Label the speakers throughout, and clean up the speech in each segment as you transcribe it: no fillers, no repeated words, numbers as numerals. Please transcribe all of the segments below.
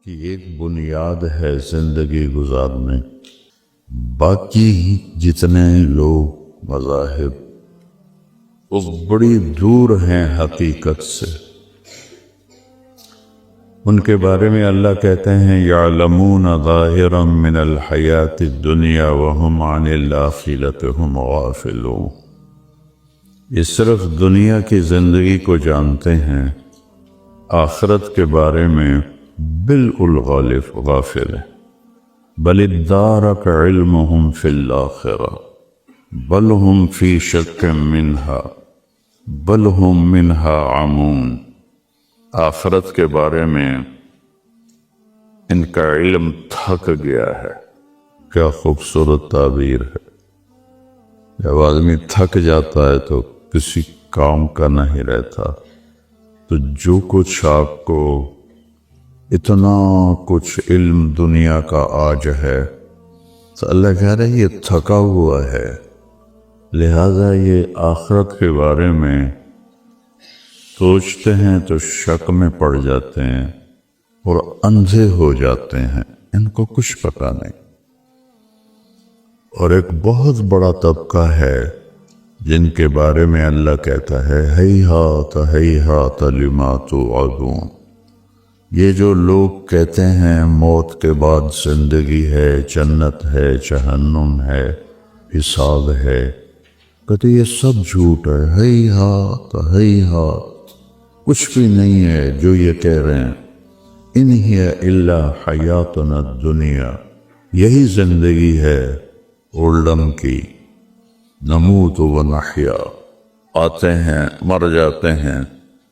Speaker 1: کی ایک بنیاد ہے زندگی گزارنے. باقی جتنے لوگ مذاہب وہ بڑی دور ہیں حقیقت سے. ان کے بارے میں اللہ کہتے ہیں یعلمون ظاہرا من الحیات الدنیا وهم عن الآخرة هم غافلون. یہ صرف دنیا کی زندگی کو جانتے ہیں، آخرت کے بارے میں بالکل غافل ہے. بل ادارک علمهم فی الآخرہ بل هم فی شک منها بل هم منها عمون. آخرت کے بارے میں ان کا علم تھک گیا ہے. کیا خوبصورت تعبیر ہے. جب آدمی تھک جاتا ہے تو کسی کام کا نہیں رہتا. تو جو کچھ آپ کو اتنا کچھ علم دنیا کا آج ہے تو اللہ کہہ رہا ہے یہ تھکا ہوا ہے، لہذا یہ آخرت کے بارے میں سوچتے ہیں تو شک میں پڑ جاتے ہیں اور اندھے ہو جاتے ہیں، ان کو کچھ پتہ نہیں. اور ایک بہت بڑا طبقہ ہے جن کے بارے میں اللہ کہتا ہے ہیہات ہیہات لما توعدون. یہ جو لوگ کہتے ہیں موت کے بعد زندگی ہے، جنت ہے، جہنم ہے، حساب ہے، کہتے یہ سب جھوٹ ہے. ہیہات ہیہات، کچھ بھی نہیں ہے جو یہ کہہ رہے ہیں. ان ہی الا حیاتنا الدنیا، یہی زندگی ہے اولڈم کی. نموت و نحیا، آتے ہیں مر جاتے ہیں.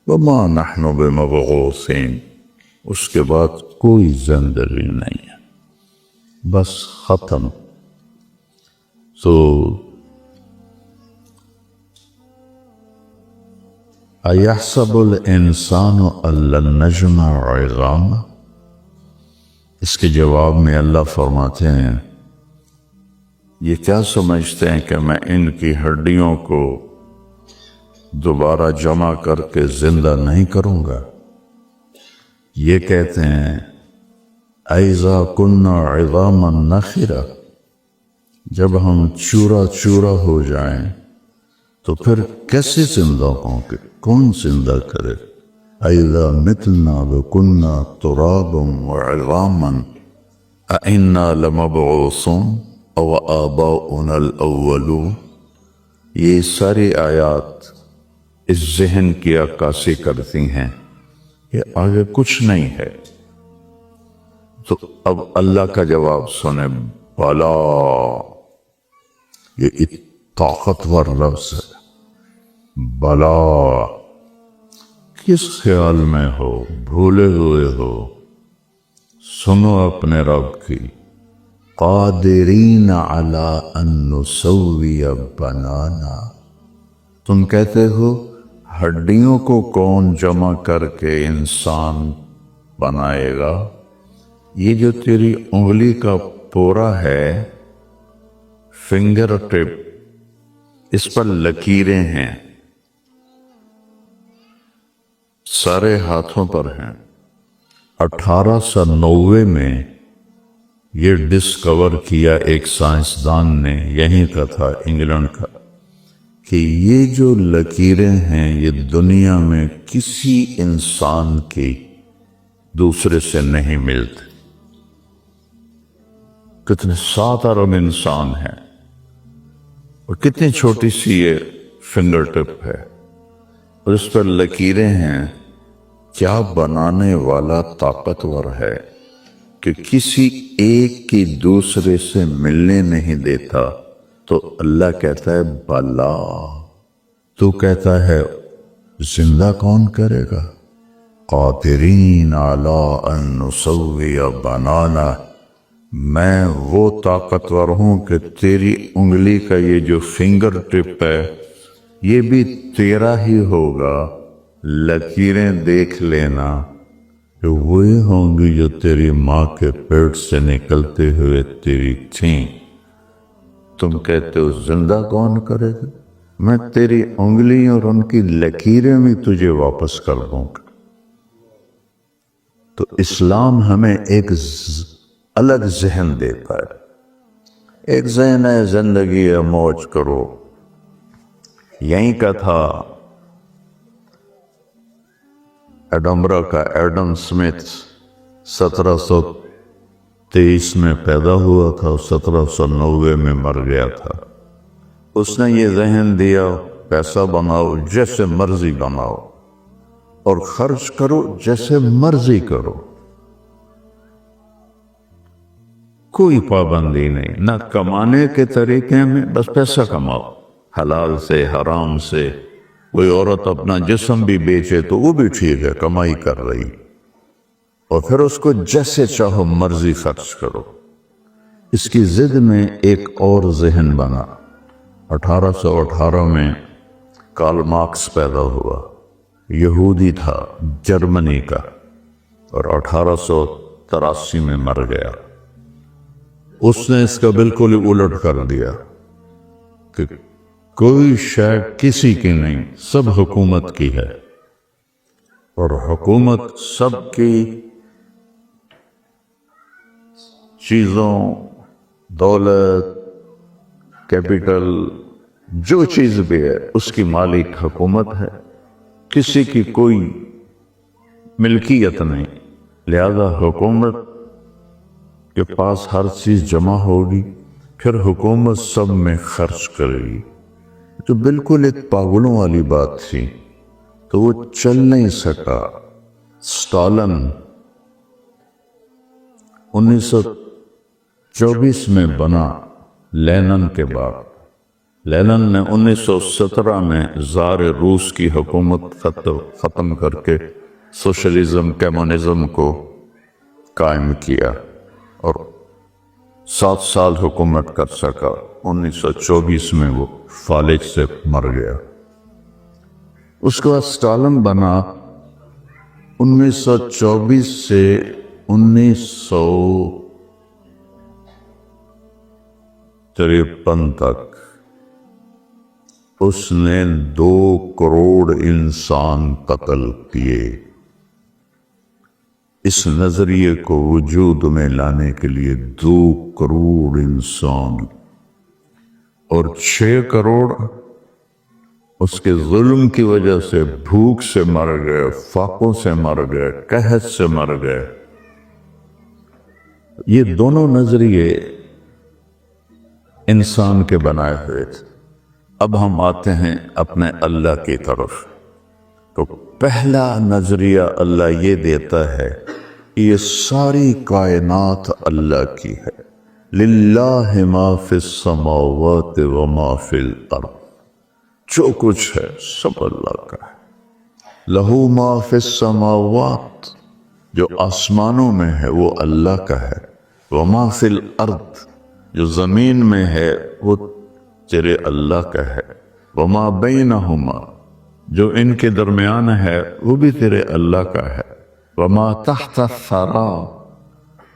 Speaker 1: وما نحن بمبعوثین، اس کے بعد کوئی زندگی نہیں ہے، بس ختم. تو ایحسب الانسان ان لن نجمع عظامہ، اس کے جواب میں اللہ فرماتے ہیں یہ کیا سمجھتے ہیں کہ میں ان کی ہڈیوں کو دوبارہ جمع کر کے زندہ نہیں کروں گا. یہ کہتے ہیں اذا کنا عظاما نخرہ، جب ہم چورا چورا ہو جائیں تو پھر کیسے زندہ ہوں گے؟ کون زندہ کرے؟ اذا متنا وکنا ترابا وعظاما انا لمبعوثون او آباؤنا الاولون. یہ ساری آیات اس ذہن کی عکاسی کرتی ہیں کہ آگے کچھ نہیں ہے. تو اب اللہ کا جواب سنیں. بلا، یہ طاقتور لفظ ہے. بلا، کس خیال میں ہو، بھولے ہوئے ہو، سنو اپنے رب کی. قادرین علی ان نسوی بنانا، تم کہتے ہو ہڈیوں کو کون جمع کر کے انسان بنائے گا؟ یہ جو تیری انگلی کا پورا ہے، فنگر ٹپ، اس پر لکیریں ہیں، سارے ہاتھوں پر ہیں. 1890 میں یہ ڈسکور کیا ایک سائنسدان نے، یہیں کا تھا، انگلینڈ کا، کہ یہ جو لکیریں ہیں یہ دنیا میں کسی انسان کی دوسرے سے نہیں ملتی. کتنے 7 ارب انسان ہیں اور کتنی چھوٹی سی یہ فنگر ٹپ ہے اور اس پر لکیریں ہیں. کیا بنانے والا طاقتور ہے کہ کسی ایک کی دوسرے سے ملنے نہیں دیتا. تو اللہ کہتا ہے بلا، تو کہتا ہے زندہ کون کرے گا؟ قادرین علی ان نسوی بنانا، میں وہ طاقتور ہوں کہ تیری انگلی کا یہ جو فنگر ٹپ ہے یہ بھی تیرا ہی ہوگا. لکیریں دیکھ لینا کہ وہی ہوں گی جو تیری ماں کے پیٹ سے نکلتے ہوئے تیری تھیں. تم کہتے ہو زندہ کون کرے گا؟ میں تیری انگلیوں اور ان کی لکیریں بھی تجھے واپس کر دوں گا. تو اسلام ہمیں ایک الگ ذہن دیتا ہے. ایک ذہن ہے زندگی ہے موج کرو. یہیں کا تھا ایڈنبرا کا ایڈم سمتھ، 1723 میں پیدا ہوا تھا، 1790 میں مر گیا تھا. اس نے یہ ذہن دیا پیسہ بناؤ جیسے مرضی بناؤ اور خرچ کرو جیسے مرضی کرو، کوئی پابندی نہیں، نہ کمانے کے طریقے میں، بس پیسہ کماؤ حلال سے حرام سے. کوئی عورت اپنا جسم بھی بیچے تو وہ بھی ٹھیک ہے، کمائی کر رہی، اور پھر اس کو جیسے چاہو مرضی خرچ کرو. اس کی ضد میں ایک اور ذہن بنا. 1818 میں کارل مارکس پیدا ہوا، یہودی تھا، جرمنی کا، اور 1883 میں مر گیا. اس نے اس کا بالکل ہی الٹ کر دیا کہ کوئی شے کسی کی نہیں، سب حکومت کی ہے، اور حکومت سب کی چیزوں، دولت، کیپٹل، جو چیز بھی ہے اس کی مالک حکومت ہے، کسی کی کوئی ملکیت نہیں. لہذا حکومت کے پاس ہر چیز جمع ہوگی، پھر حکومت سب میں خرچ کرے گی. جو بالکل ایک پاگلوں والی بات تھی، تو وہ چل نہیں سکا. اسٹالن 1924 میں بنا لینن کے بعد. لینن نے 1917 میں زار روس کی حکومت ختم کر کے سوشلزم کمیونزم کو قائم کیا اور 7 سال حکومت کر سکا. 1924 میں وہ فالج سے مر گیا. اس کے بعد اسٹالن بنا 1924 سے 1953 تک. اس نے 2 کروڑ انسان قتل کیے. اس نظریے کو وجود میں لانے کے لیے 2 کروڑ انسان، اور 6 کروڑ اس کے ظلم کی وجہ سے بھوک سے مر گئے، فاقوں سے مر گئے، قحط سے مر گئے. یہ دونوں نظریے انسان کے بنائے ہوئے تھے. اب ہم آتے ہیں اپنے اللہ کی طرف. تو پہلا نظریہ اللہ یہ دیتا ہے کہ یہ ساری کائنات اللہ کی ہے. للہ ما فی السماوات وما فی الارض، جو کچھ ہے سب اللہ کا ہے. لہو ما فی السماوات، جو آسمانوں میں ہے وہ اللہ کا ہے. وما فی الارض، جو زمین میں ہے وہ تیرے اللہ کا ہے. وما بینہما، جو ان کے درمیان ہے وہ بھی تیرے اللہ کا ہے. وما تحت الثری،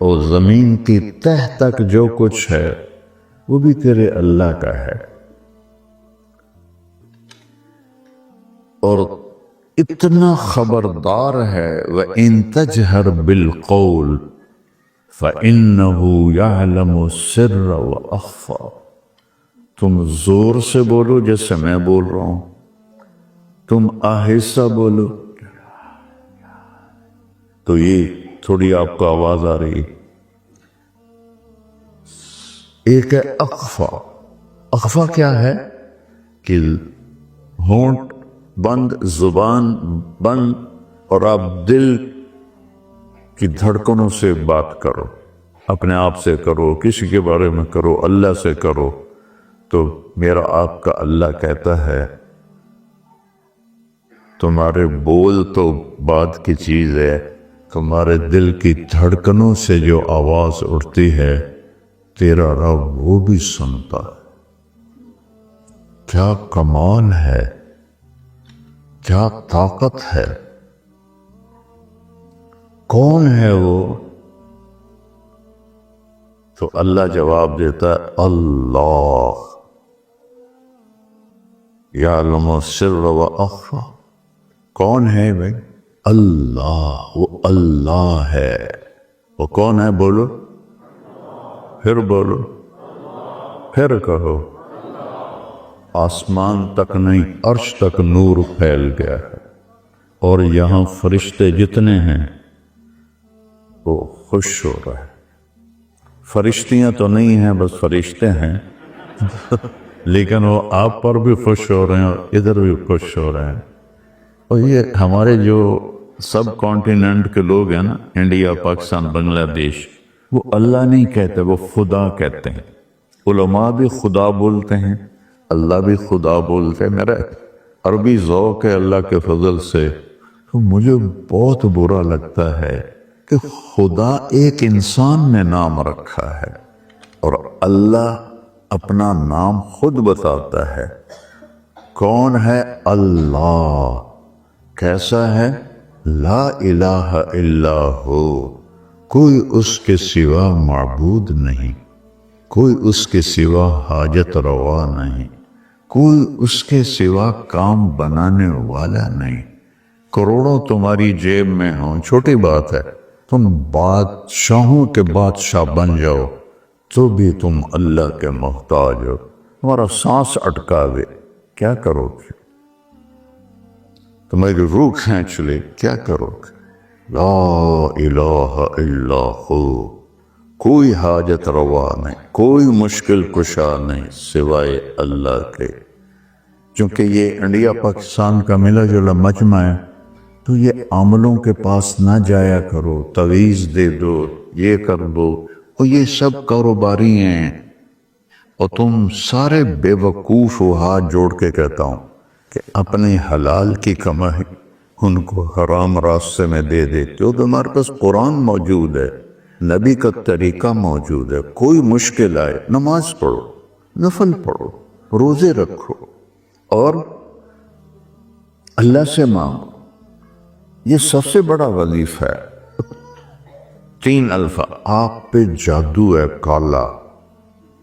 Speaker 1: اور زمین کی تہ تک جو کچھ ہے وہ بھی تیرے اللہ کا ہے. اور اتنا خبردار ہے وَإِن تَجْهَرْ بِالْقَوْلِ فَإِنَّهُ يَعْلَمُ السِّرَّ وَأَخْفَى. تم زور سے بولو جیسے میں بول رہا ہوں، تم آہستہ بولو تو یہ تھوڑی آپ کو آواز آ رہی. ایک ہے اخفا. اخفا کیا ہے کہ ہونٹ بند، زبان بند، اور آپ دل کی دھڑکنوں سے بات کرو، اپنے آپ سے کرو، کسی کے بارے میں کرو، اللہ سے کرو. تو میرا آپ کا اللہ کہتا ہے تمہارے بول تو بات کی چیز ہے، تمہارے دل کی دھڑکنوں سے جو آواز اٹھتی ہے تیرا رب وہ بھی سنتا ہے. کیا کمال ہے، کیا طاقت ہے. کون ہے وہ؟ تو اللہ جواب دیتا ہے اللہ یعلم السر و اخفا. کون ہے بھائی؟ اللہ، وہ اللہ ہے۔ وہ کون ہے؟ بولو، پھر بولو، پھر کہو۔ آسمان تک نہیں، عرش تک نور پھیل گیا ہے، اور یہاں فرشتے جتنے ہیں وہ خوش ہو رہے ہیں۔ فرشتیاں تو نہیں ہیں، بس فرشتے ہیں لیکن وہ آپ پر بھی خوش ہو رہے ہیں اور ادھر بھی خوش ہو رہے ہیں۔ اور یہ ہمارے جو سب کانٹیننٹ کے لوگ ہیں نا، انڈیا، پاکستان، بنگلہ دیش، وہ اللہ نہیں کہتے، وہ خدا کہتے ہیں۔ علماء بھی خدا بولتے ہیں، اللہ بھی خدا بولتے ہیں۔ میرا عربی ذوق ہے اللہ کے فضل سے، تو مجھے بہت برا لگتا ہے کہ خدا ایک انسان نے نام رکھا ہے اور اللہ اپنا نام خود بتاتا ہے۔ کون ہے؟ اللہ۔ کیسا ہے؟ لا الہ الا ہو، کوئی اس کے سوا معبود نہیں، کوئی اس کے سوا حاجت روا نہیں، کوئی اس کے سوا کام بنانے والا نہیں۔ کروڑوں تمہاری جیب میں ہوں، چھوٹی بات ہے، تم بادشاہوں کے بادشاہ بن جاؤ تو بھی تم اللہ کے محتاج ہو۔ تمہارا سانس اٹکا دے، کیا کرو گے؟ تمہاری روح کھینچ لے، کیا کرو گے؟ لا الہ الا ہو، کوئی حاجت روا نہیں، کوئی مشکل کشا نہیں سوائے اللہ کے۔ چونکہ یہ انڈیا پاکستان کا ملا جلا مجمع ہے، تو یہ عاملوں کے پاس نہ جایا کرو، تعویذ دے دو، یہ کر دو، اور یہ سب کاروباری ہیں۔ اور تم سارے بے وقوف ہو، ہاتھ جوڑ کے کہتا ہوں کہ اپنی حلال کی کمائی ان کو حرام راستے میں دے دیتے ہو۔ تمہارے پاس قرآن موجود ہے، نبی کا طریقہ موجود ہے، کوئی مشکل آئے نماز پڑھو، نفل پڑھو، روزے رکھو اور اللہ سے مانگو۔ یہ سب سے بڑا وظیفہ ہے۔ 3 الفاظ، آپ پہ جادو ہے کالا،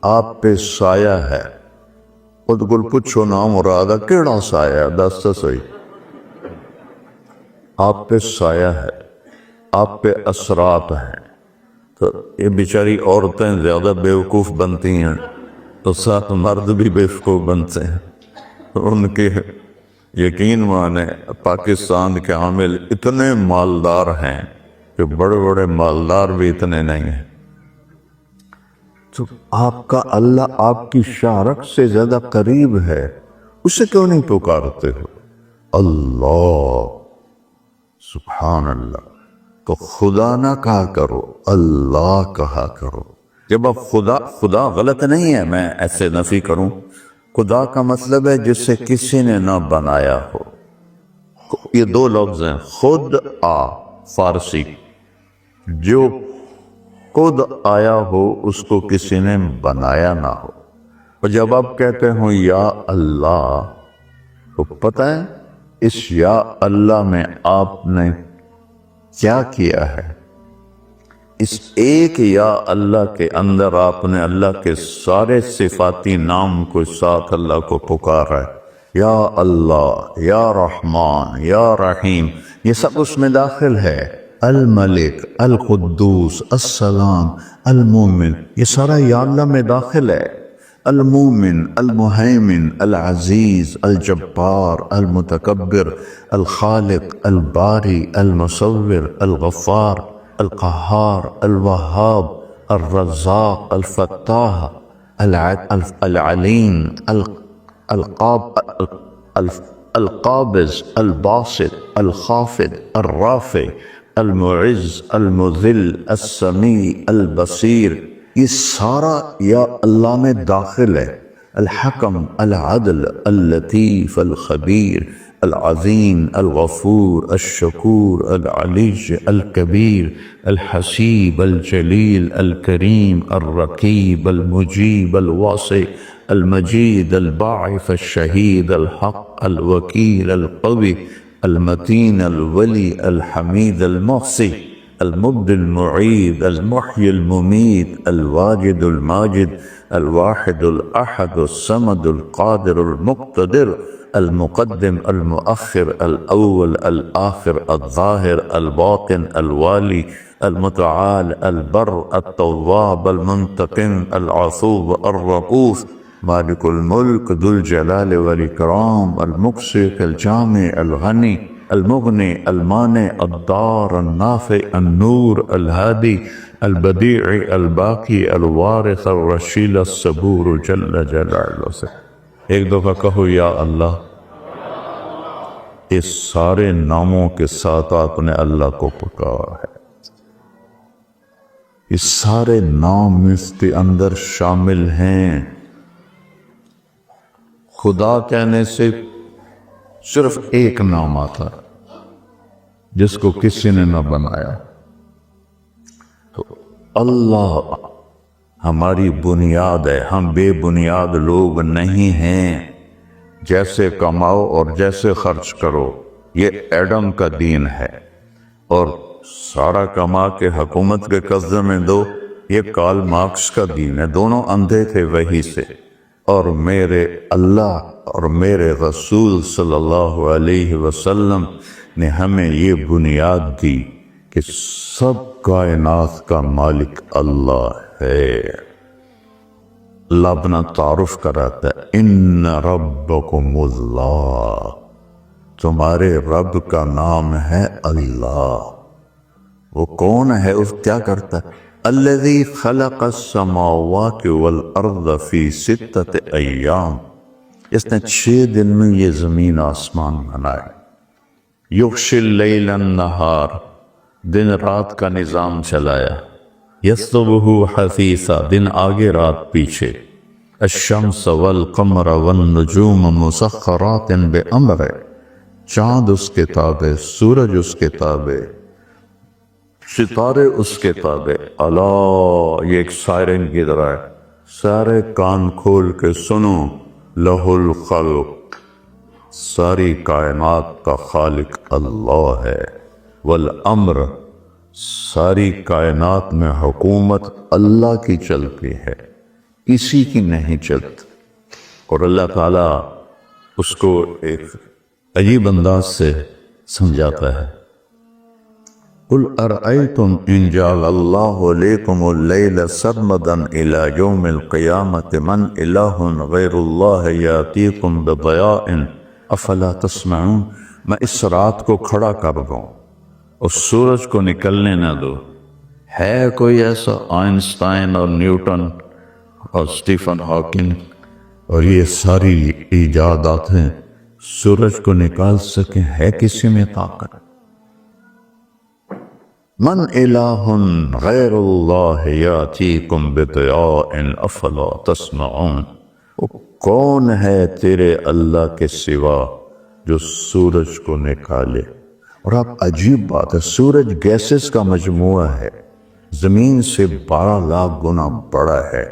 Speaker 1: آپ پہ سایہ ہے۔ خود گل پوچھو نا مرادہ کیڑا سایہ ہے، دس تو صحیح۔ آپ پہ سایہ ہے، آپ پہ اثرات ہیں۔ تو یہ بیچاری عورتیں زیادہ بیوقوف بنتی ہیں تو ساتھ مرد بھی بیوقوف بنتے ہیں۔ ان کے یقین مانے پاکستان کے عامل اتنے مالدار ہیں کہ بڑے بڑے مالدار بھی اتنے نہیں ہیں۔ تو آپ کا اللہ آپ کی شارک سے زیادہ قریب ہے، اسے کیوں نہیں پکارتے ہو؟ اللہ، سبحان اللہ۔ تو خدا نہ کہا کرو، اللہ کہا کرو۔ جب آپ خدا غلط نہیں ہے، میں ایسے نفی کروں، خدا کا مطلب ہے جسے کسی نے نہ بنایا ہو۔ یہ 2 لفظ ہیں، خود فارسی، جو خود آیا ہو اس کو کسی نے بنایا نہ ہو۔ اور جب آپ کہتے ہو یا اللہ، تو پتہ ہے اس یا اللہ میں آپ نے کیا کیا ہے؟ اس ایک یا اللہ کے اندر آپ نے اللہ کے سارے صفاتی نام کو ساتھ اللہ کو پکارا ہے۔ یا اللہ، یا رحمان، یا رحیم، یہ سب اس میں داخل ہے۔ الملک، القدوس، السلام، المومن، یہ سارا یا اللہ میں داخل ہے۔ المومن، المہیمن، العزیز، الجبار، المتکبر، الخالق، الباری، المصور، الغفار، القہار، الوہاب، الرزاق، الفتاح، العلیم، القابض، الباسط، الخافض، الرافع، المعز، المذل، السمیع، البصیر، یہ سارا یا اللہ میں داخل ہے۔ الحکم، العدل، اللطیف، الخبیر، العظیم، الغفور، الشکور، العلی، الکبیر، الحسیب، الجلیل، الکریم، الرقیب، المجیب، الواسع، المجید، الباعث، الشہید، الحق، الوکیل، القوی، المتین، الولی، الحمید، المحصی۔ المبدي المعيد المحيي المميت الواجد الماجد الواحد الأحد الصمد القادر المقتدر المقدم المؤخر الأول الآخر الظاهر الباطن الوالي المتعال البر التواب المنتقم العفو الرؤوف مالك الملك ذو الجلال والإكرام المقسط الجامع الغني المغني المانع الضار النافع النور الهادي البديع الباقي الوارث الرشيد الصبور جل جلالہ سے ایک دفعہ کہو یا اللہ۔ اس سارے ناموں کے ساتھ آپ نے اللہ کو پکارا ہے، اس سارے نام اس کے اندر شامل ہیں۔ خدا کہنے سے صرف ایک نام آتا جس کو کسی نے نہ بنایا، تو اللہ ہماری بنیاد ہے۔ ہم بے بنیاد لوگ نہیں ہیں۔ جیسے کماؤ اور جیسے خرچ کرو، یہ ایڈم کا دین ہے، اور سارا کما کے حکومت کے قبضے میں دو، یہ کارل مارکس کا دین ہے۔ دونوں اندھے تھے وحی سے، اور میرے اللہ اور میرے رسول صلی اللہ علیہ وسلم نے ہمیں یہ بنیاد دی کہ سب کائنات کا مالک اللہ ہے۔ اللہ اپنا تعارف کراتا ہے، ان ربکم اللہ، تمہارے رب کا نام ہے اللہ۔ وہ کون ہے؟ اس کیا کرتا ہے؟ الذی خلق السماوات والارض فی 6 ایام، اس نے 6 دن میں یہ زمین آسمان بنائے۔ یغشی اللیل النہار، دن رات کا نظام چلایا۔ یصبح حثیثا، دن آگے رات پیچھے۔ الشمس والقمر والنجوم مسخرات بامرہ، چاند اس کے تابع، سورج اس کے تابع، ستارے اس کے تابع۔ اللہ، یہ ایک سائرن کی طرح ہے، سارے کان کھول کے سنو۔ لہ الخلق، ساری کائنات کا خالق اللہ ہے۔ والامر، ساری کائنات میں حکومت اللہ کی چلتی ہے، کسی کی نہیں چلتی۔ اور اللہ تعالیٰ اس کو ایک عجیب انداز سے سمجھاتا ہے۔ قل ارأیتم ان جعل اللہ علیکم اللیل سرمدا الی یوم القیامت من الہ غیر اللہ یاتیکم بضیاء افلا تسمعون، میں اس رات کو کھڑا کر دوں اور سورج کو نکلنے نہ دو، ہے کوئی ایسا آئنسٹائن اور نیوٹن اور اسٹیفن ہاکنگ اور یہ ساری ایجادات ہیں، سورج کو نکال سکیں؟ ہے کسی میں طاقت؟ من الہ غیر اللہ یاتیکم بضیاء افلا تسمعون، وہ کون ہے تیرے اللہ کے سوا جو سورج کو نکالے؟ اور اب عجیب بات ہے، سورج گیسز کا مجموعہ ہے، زمین سے 12 لاکھ گنا بڑا ہے،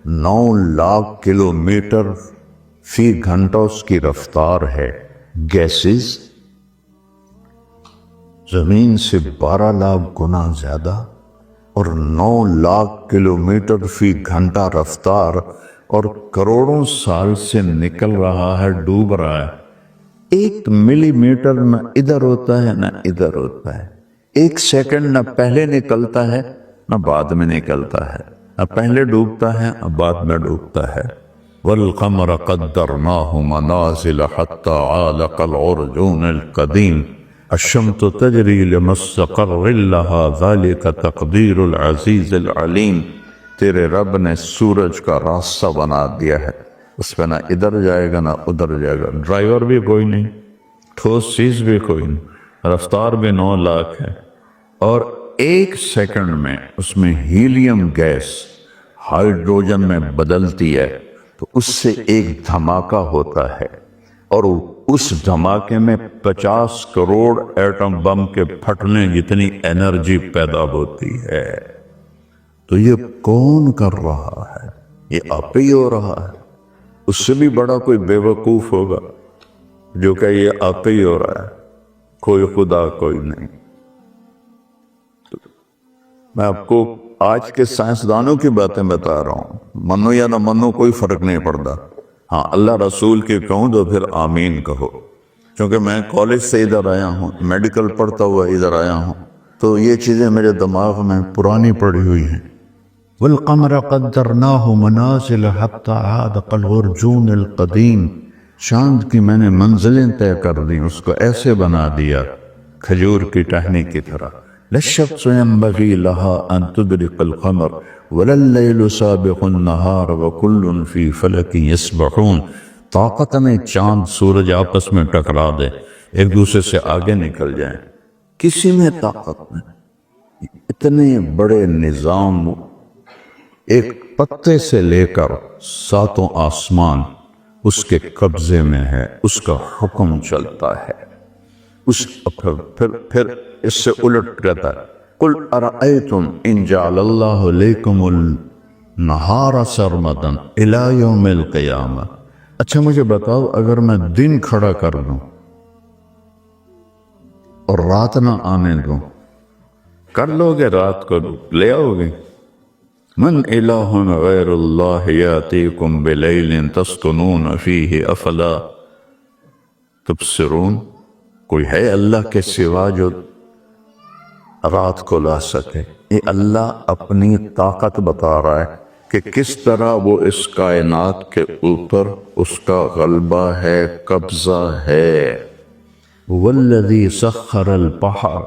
Speaker 1: 9 لاکھ کلومیٹر فی گھنٹہ اس کی رفتار ہے۔ گیسز زمین سے 12 لاکھ گنا زیادہ اور 9 لاکھ کلومیٹر فی گھنٹہ رفتار، اور کروڑوں سال سے نکل رہا ہے، ڈوب رہا ہے۔ 1 ملی میٹر نہ ادھر ہوتا ہے نہ ادھر ہوتا ہے، 1 سیکنڈ نہ پہلے نکلتا ہے نہ بعد میں نکلتا ہے، نہ پہلے ڈوبتا ہے نہ بعد میں ڈوبتا ہے۔ والقمر قدرناہ منازل حتی عاد کالعرجون القدیم الشمس تجری لمستقر لها ذلك تقدیر العزیز العلیم، تیرے رب نے سورج کا راستہ بنا دیا ہے، اس پہ نہ ادھر جائے گا نہ ادھر جائے گا، ڈرائیور بھی کوئی نہیں، ٹھوس چیز بھی کوئی نہیں، رفتار بھی 9 لاکھ ہے، اور 1 سیکنڈ میں اس میں ہیلیم گیس ہائیڈروجن میں بدلتی ہے، تو اس سے ایک دھماکہ ہوتا ہے، اور اس دھماکے میں 50 کروڑ ایٹم بم کے پھٹنے جتنی انرجی پیدا ہوتی ہے۔ تو یہ کون کر رہا ہے؟ یہ آپ ہی ہو رہا ہے۔ اس سے بھی بڑا کوئی بے وقوف ہوگا جو کہ یہ آپ ہی ہو رہا ہے، کوئی خدا کوئی نہیں۔ میں آپ کو آج کے سائنسدانوں کی باتیں بتا رہا ہوں، منو یا نہ منو کوئی فرق نہیں پڑتا، ہاں اللہ رسول کی کہوں تو پھر آمین کہو، کیونکہ میں کالج سے ادھر آیا ہوں، میڈیکل پڑھتا ہوا ادھر آیا ہوں، تو یہ چیزیں میرے دماغ میں پرانی پڑی ہوئی ہیں۔ والقمر قدرناہ منازل حتی عاد کالعرجون القدیم، چاند کی میں نے منزلیں طے کر دی، اس کو ایسے بنا دیا کھجور کی ٹہنی کی طرح۔ للشمس ينبغي لها ان تدرك القمر ولا الليل سابق النهار وكل في فلك يسبحون، طاقت میں چاند سورج آپس میں ٹکرا دے، ایک دوسرے سے آگے نکل جائیں، کسی میں طاقت نہیں۔ اتنے بڑے نظام، ایک پتے سے لے کر ساتوں آسمان اس کے قبضے میں ہے، اس کا حکم چلتا ہے۔ پھر اس سے الٹ کہتا ہے قل ارأیتم ان جعل اللہ علیکم النہار سرمدا الی یوم القیامہ، اچھا مجھے بتاؤ اگر میں دن کھڑا کر دوں اور رات نہ آنے دوں، کر لو گے؟ رات کو لے آؤ گے؟ من الہ غیر اللہ یاتیکم بلیل تسکنون فیہ افلا تبصرون، کوئی ہے اللہ کے سوا جو رات کو لا سکے؟ یہ اللہ اپنی طاقت بتا رہا ہے کہ کس طرح وہ اس کائنات کے اوپر اس کا غلبہ ہے، قبضہ ہے۔ والذی سخر البحر،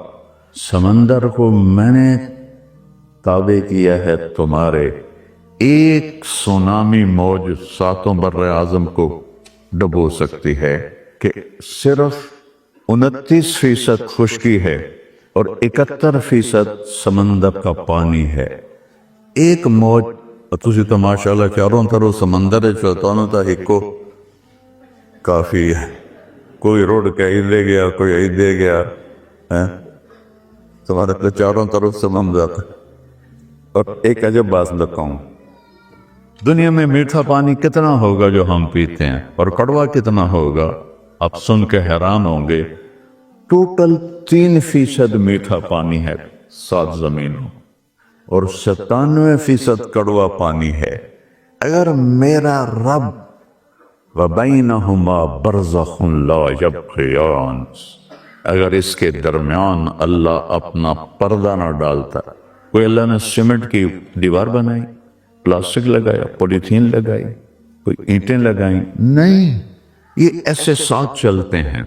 Speaker 1: سمندر کو میں نے تابع کیا ہے تمہارے، ایک سونامی موج ساتوں بر اعظم کو ڈبو سکتی ہے، کہ صرف 29% خشکی ہے اور 71% سمندر کا پانی ہے۔ ایک موج، تسی تو ماشاءاللہ چاروں طرف سمندر ہے، چوتانوں تا ہکو کافی ہے، کوئی روڈ کہیں لے گیا، کوئی ایک دے گیا، تمہارے تو چاروں طرف سمندر۔ اور ایک عجب بات بتاؤں، دنیا میں میٹھا پانی کتنا ہوگا جو ہم پیتے ہیں، اور کڑوا کتنا ہوگا؟ آپ سن کے حیران ہوں گے، ٹوٹل 3% میٹھا پانی ہے 7 زمینوں، اور 97% کڑوا پانی ہے۔ اگر میرا رب وَبَيْنَهُمَا بَرْزَخٌ لَا يَبْغِيَانِ، اگر اس کے درمیان اللہ اپنا پردہ نہ ڈالتا، کوئی اللہ نے سیمنٹ کی دیوار بنائی، پلاسٹک لگایا، پولیتھین لگائی، کوئی اینٹیں لگائیں؟ نہیں، یہ ایسے ساتھ چلتے ہیں۔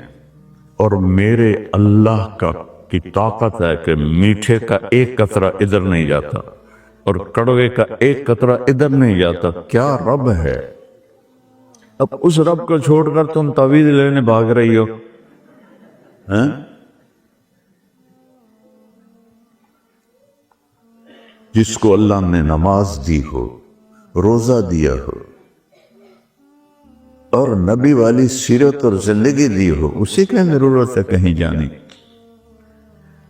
Speaker 1: اور میرے اللہ کی طاقت ہے کہ میٹھے کا ایک قطرہ ادھر نہیں جاتا اور کڑوے کا ایک قطرہ ادھر نہیں جاتا۔ کیا رب ہے! اب اس رب کو چھوڑ کر تم تعویذ لینے بھاگ رہی ہو، جس کو اللہ نے نماز دی ہو، روزہ دیا ہو، اور نبی والی سیرت اور زندگی دی ہو، اسی کی ضرورت ہے کہیں جانے۔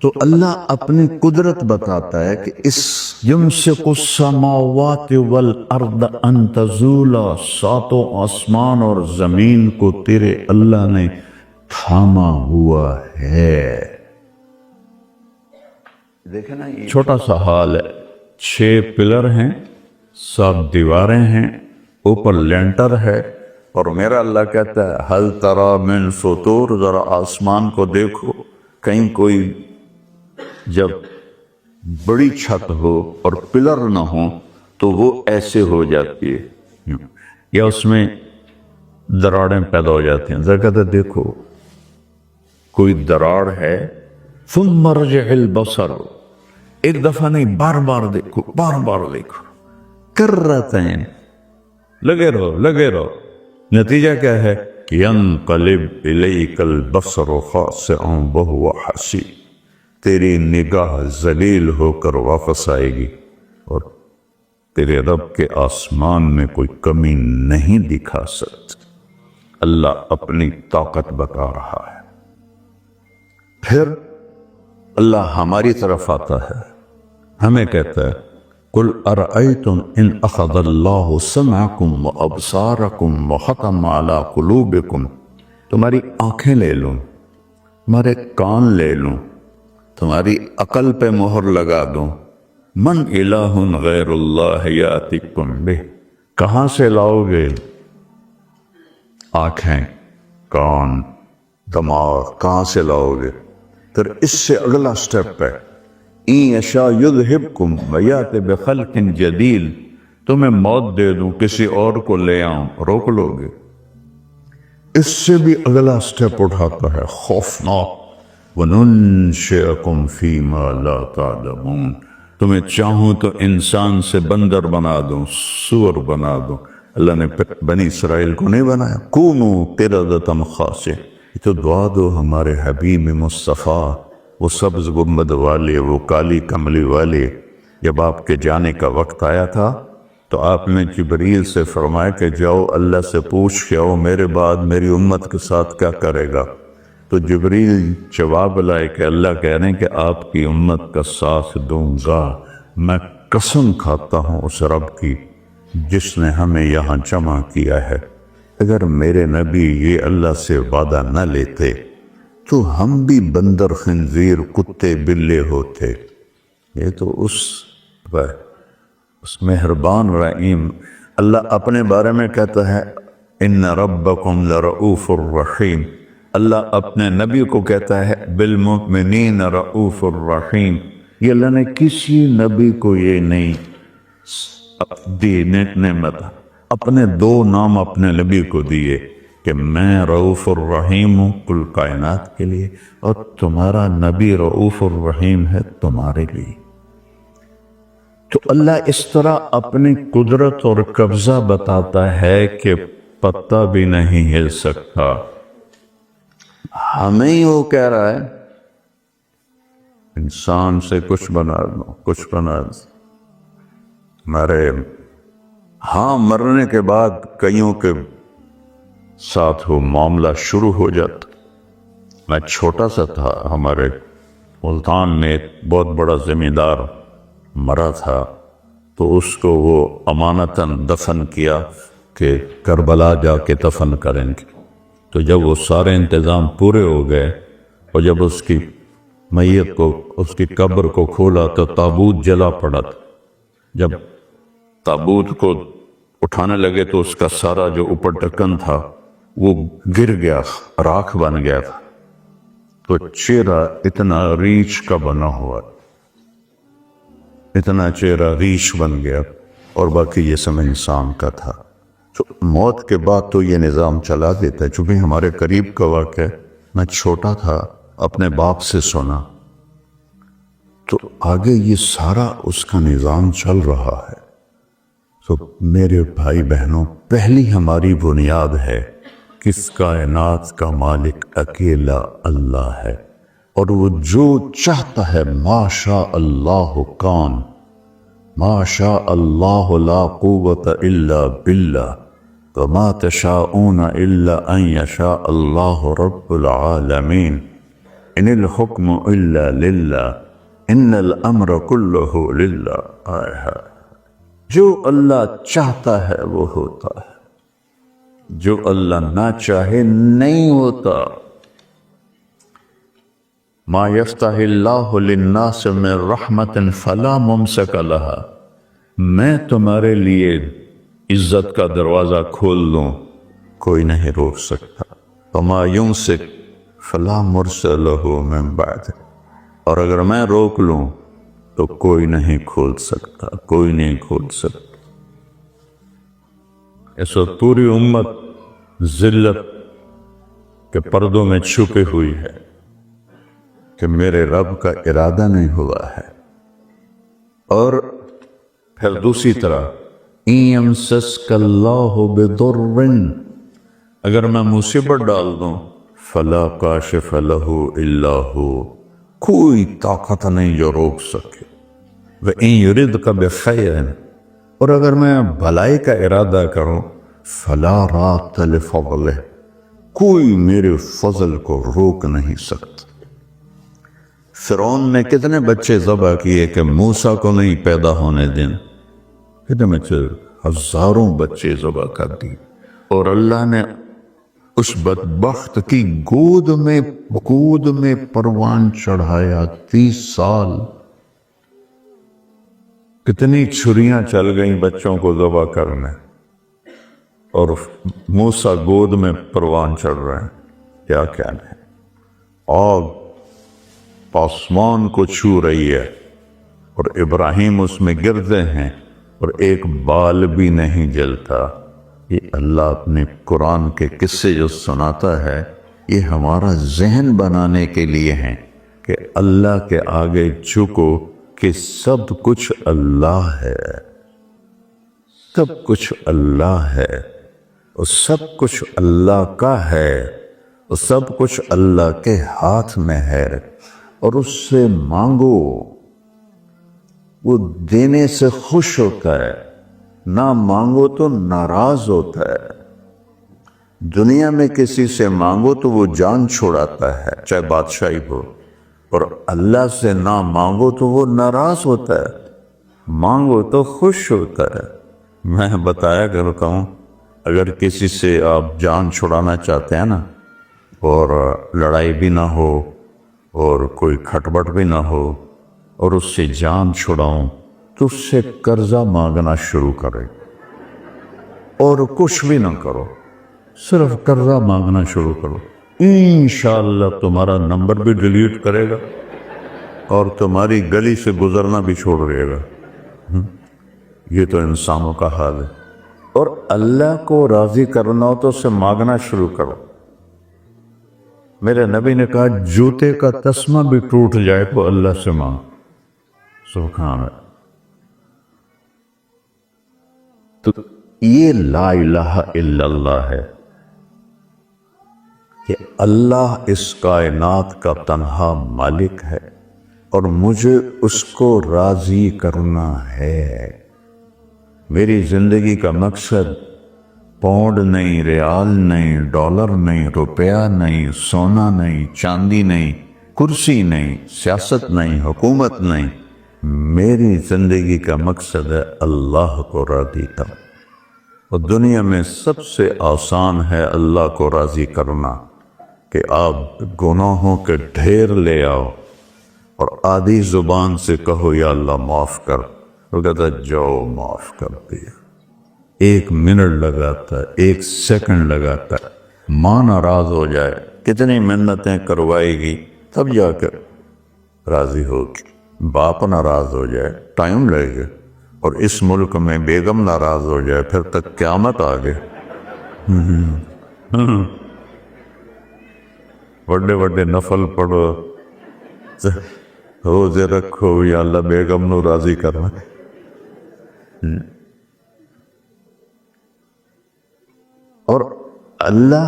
Speaker 1: تو اللہ اپنی قدرت بتاتا ہے کہ اس یمسک السماوات والارض ان تزولا، ساتوں آسمان اور زمین کو تیرے اللہ نے تھاما ہوا ہے۔ دیکھیں نا، چھوٹا سا حال ہے، 6 پلر ہیں، 7 دیواریں ہیں، اوپر لینٹر ہے، اور میرا اللہ کہتا ہے حل ترى من فطور، ذرا آسمان کو دیکھو، کہیں کوئی جب بڑی چھت ہو اور پلر نہ ہو تو وہ ایسے ہو جاتی ہے، یا اس میں دراڑیں پیدا ہو جاتی ہیں۔ ذرا کہتا ہے دیکھو کوئی دراڑ ہے، ثم ارجع البصر، ایک دفعہ نہیں، بار بار دیکھو، بار بار دیکھو، کرتین، لگے رہو۔ نتیجہ کیا ہے؟ ینقلب الیک البصر خاسئا وہو حسیر، تیری نگاہ ذلیل ہو کر واپس آئے گی، اور تیرے رب کے آسمان میں کوئی کمی نہیں دکھا سکتی۔ اللہ اپنی طاقت بتا رہا ہے۔ پھر اللہ ہماری طرف آتا ہے، ہمیں کہتا ہے قل ارأیتم ان اخذ اللہ سمعکم وابصارکم وختم علی قلوبکم، تمہاری آنکھیں لے لوں، تمہارے کان لے لوں، تمہاری عقل پہ مہر لگا دوں، من الہ غیر اللہ یاتکم بہ، کہاں سے لاؤ گے؟ آنکھیں، کان، دماغ، کہاں سے لاؤ گے؟ پھر اس سے اگلا سٹیپ ہے ان یشاء یذہبکم ویأتی بخلق جدید، تمہیں موت دے دوں کسی اور کو لے آؤں، روک لو گے؟ اس سے بھی اگلا سٹیپ اٹھاتا ہے خوفناک، وَنُنشِئَكُمْ فِي مَا لَا تَعْلَمُونَ، تمہیں چاہوں تو انسان سے بندر بنا دوں، سور بنا دوں۔ اللہ نے بنی اسرائیل کو نہیں بنایا کونوا قردۃ خاسئین، یہ تو دعا دو ہمارے حبیب مصطفیٰ، وہ سبز گنبد والے، وہ کالی کملی والے، جب آپ کے جانے کا وقت آیا تھا تو آپ نے جبریل سے فرمایا کہ جاؤ اللہ سے پوچھ کے آؤ میرے بعد میری امت کے ساتھ کیا کرے گا۔ تو جبریل جواب لائے کہ اللہ کہہ رہے ہیں کہ آپ کی امت کا ساتھ دوں گا، میں قسم کھاتا ہوں اس رب کی جس نے ہمیں یہاں جمع کیا ہے، اگر میرے نبی یہ اللہ سے وعدہ نہ لیتے تو ہم بھی بندر، خنزیر، کتے، بلے ہوتے۔ یہ تو اس مہربان رحیم اللہ اپنے بارے میں کہتا ہے ان ربکم لرؤوف الرحیم، اللہ اپنے نبی کو کہتا ہے بالمؤمنین رؤوف الرحیم۔ یہ اللہ نے کسی نبی کو یہ نہیں دی نعمت، اپنے دو نام اپنے نبی کو دیے کہ میں رؤوف الرحیم ہوں کل کائنات کے لیے، اور تمہارا نبی رؤوف الرحیم ہے تمہارے لیے۔ تو اللہ اس طرح اپنی قدرت اور قبضہ بتاتا ہے کہ پتہ بھی نہیں ہل سکتا۔ ہمیں ہی وہ کہہ رہا ہے انسان سے کچھ بنا دو، کچھ بنا دو، ہمارے ہاں مرنے کے بعد کئیوں کے ساتھ وہ معاملہ شروع ہو جاتا۔ میں چھوٹا سا تھا، ہمارے ملتان میں ایک بہت بڑا زمیندار مرا تھا، تو اس کو وہ امانتاً دفن کیا کہ کربلا جا کے دفن کریں گے۔ تو جب وہ سارے انتظام پورے ہو گئے اور جب اس کی میت کو، اس کی قبر کو کھولا تو تابوت جلا پڑا تھا۔ جب تابوت کو اٹھانے لگے تو اس کا سارا جو اوپر ڈھکن تھا وہ گر گیا، راکھ بن گیا تھا۔ تو چہرہ اتنا ریچھ کا بنا ہوا، اتنا چہرہ ریچھ بن گیا، اور باقی یہ سب انسان کا تھا۔ تو موت کے بعد تو یہ نظام چلا دیتا ہے۔ چونکہ ہمارے قریب کا واقعہ ہے، میں چھوٹا تھا، اپنے باپ سے سنا، تو آگے یہ سارا اس کا نظام چل رہا ہے۔ تو میرے بھائی بہنوں، پہلی ہماری بنیاد ہے کہ اس کائنات کا مالک اکیلا اللہ ہے، اور وہ جو چاہتا ہے ما شاء اللہ کان، ما شاء اللہ لا قوت الا باللہ، وما تشاءون الا ان یشاء اللہ رب العالمین، ان الحکم الا للہ، ان الامر کلہ للہ۔ جو اللہ چاہتا ہے وہ ہوتا ہے، جو اللہ نہ چاہے نہیں ہوتا۔ ما یفتح اللہ للناس من رحمت فلا ممسک لہا، میں تمہارے لیے عزت کا دروازہ کھول دوں، کوئی نہیں روک سکتا۔ وما یمسک فلا مرسل لہ من بعد، اور اگر میں روک لوں تو کوئی نہیں کھول سکتا، کوئی نہیں کھول سکتا۔ اس وقت پوری امت ذلت کے پردوں میں چھپی ہوئی ہے کہ میرے رب کا ارادہ نہیں ہوا ہے۔ اور پھر دوسری طرح ان یمسسک اللہ بضر، اگر میں مصیبت ڈال دوں فلا کاشف لہ الا ہو، کوئی طاقت نہیں جو روک سکے۔ وَإِن يُرِدْكَ بِخَيْرٍ، اور اگر میں بھلائی کا ارادہ کروں فلا رَادَّ لِفَضْلِهِ، کوئی میرے فضل کو روک نہیں سکتا۔ فرعون نے کتنے بچے ذبح کیے کہ موسیٰ کو نہیں پیدا ہونے دیں، کتنے بچے، ہزاروں بچے ذبح کر دی، اور اللہ نے اس بدبخت کی گود میں پروان چڑھایا 30 سال۔ کتنی چھریاں چل گئیں بچوں کو ذبح کرنے، اور موسیٰ گود میں پروان چڑھ رہے ہیں. کیا کہنا ہے؟ آگ آسمان کو چھو رہی ہے اور ابراہیم اس میں گرتے ہیں اور ایک بال بھی نہیں جلتا. یہ اللہ اپنے قرآن کے قصے جو سناتا ہے یہ ہمارا ذہن بنانے کے لیے ہیں کہ اللہ کے آگے جھکو کہ سب کچھ اللہ ہے، سب کچھ اللہ ہے، اور سب کچھ اللہ کا ہے، اور سب کچھ اللہ کے ہاتھ میں ہے. اور اس سے مانگو، وہ دینے سے خوش ہوتا ہے، نہ مانگو تو ناراض ہوتا ہے. دنیا میں کسی سے مانگو تو وہ جان چھوڑاتا ہے چاہے بادشاہی ہو، اور اللہ سے نہ مانگو تو وہ ناراض ہوتا ہے، مانگو تو خوش ہوتا ہے. میں بتایا کرتا ہوں اگر کسی سے آپ جان چھڑانا چاہتے ہیں نا، اور لڑائی بھی نہ ہو اور کوئی کھٹبٹ بھی نہ ہو، اور اس سے جان چھڑاؤں تو اس سے قرضہ مانگنا شروع کرے، اور کچھ بھی نہ کرو، صرف قرضہ مانگنا شروع کرو. انشاءاللہ تمہارا نمبر بھی ڈیلیٹ کرے گا اور تمہاری گلی سے گزرنا بھی چھوڑ دے گا. یہ تو انسانوں کا حال ہے. اور اللہ کو راضی کرنا ہو تو اسے مانگنا شروع کرو. میرے نبی نے کہا جوتے کا تسمہ بھی ٹوٹ جائے تو اللہ سے مانگ. سبحان اللہ. تو یہ لا الہ الا اللہ ہے کہ اللہ اس کائنات کا تنہا مالک ہے اور مجھے اس کو راضی کرنا ہے. میری زندگی کا مقصد پاؤنڈ نہیں، ریال نہیں، ڈالر نہیں، روپیہ نہیں، سونا نہیں، چاندی نہیں، کرسی نہیں، سیاست نہیں، حکومت نہیں. میری زندگی کا مقصد ہے اللہ کو راضی کرنا. اور دنیا میں سب سے آسان ہے اللہ کو راضی کرنا کہ آپ گناہوں کے ڈھیر لے آؤ اور آدھی زبان سے کہو یا اللہ معاف کر، وہ کہتا جاؤ معاف کر دیا. 1 منٹ لگاتا ہے، 1 سیکنڈ لگاتا ہے. ماں ناراض ہو جائے کتنی منتیں کروائے گی تب جا کر راضی ہوگی. باپ ناراض ہو جائے ٹائم لگے گا، اور اس ملک میں بیگم ناراض ہو جائے پھر تک قیامت آ گئے. بڑے بڑے نفل پڑھو، روزے رکھو، یا اللہ بیگم نو راضی کرنا. اور اللہ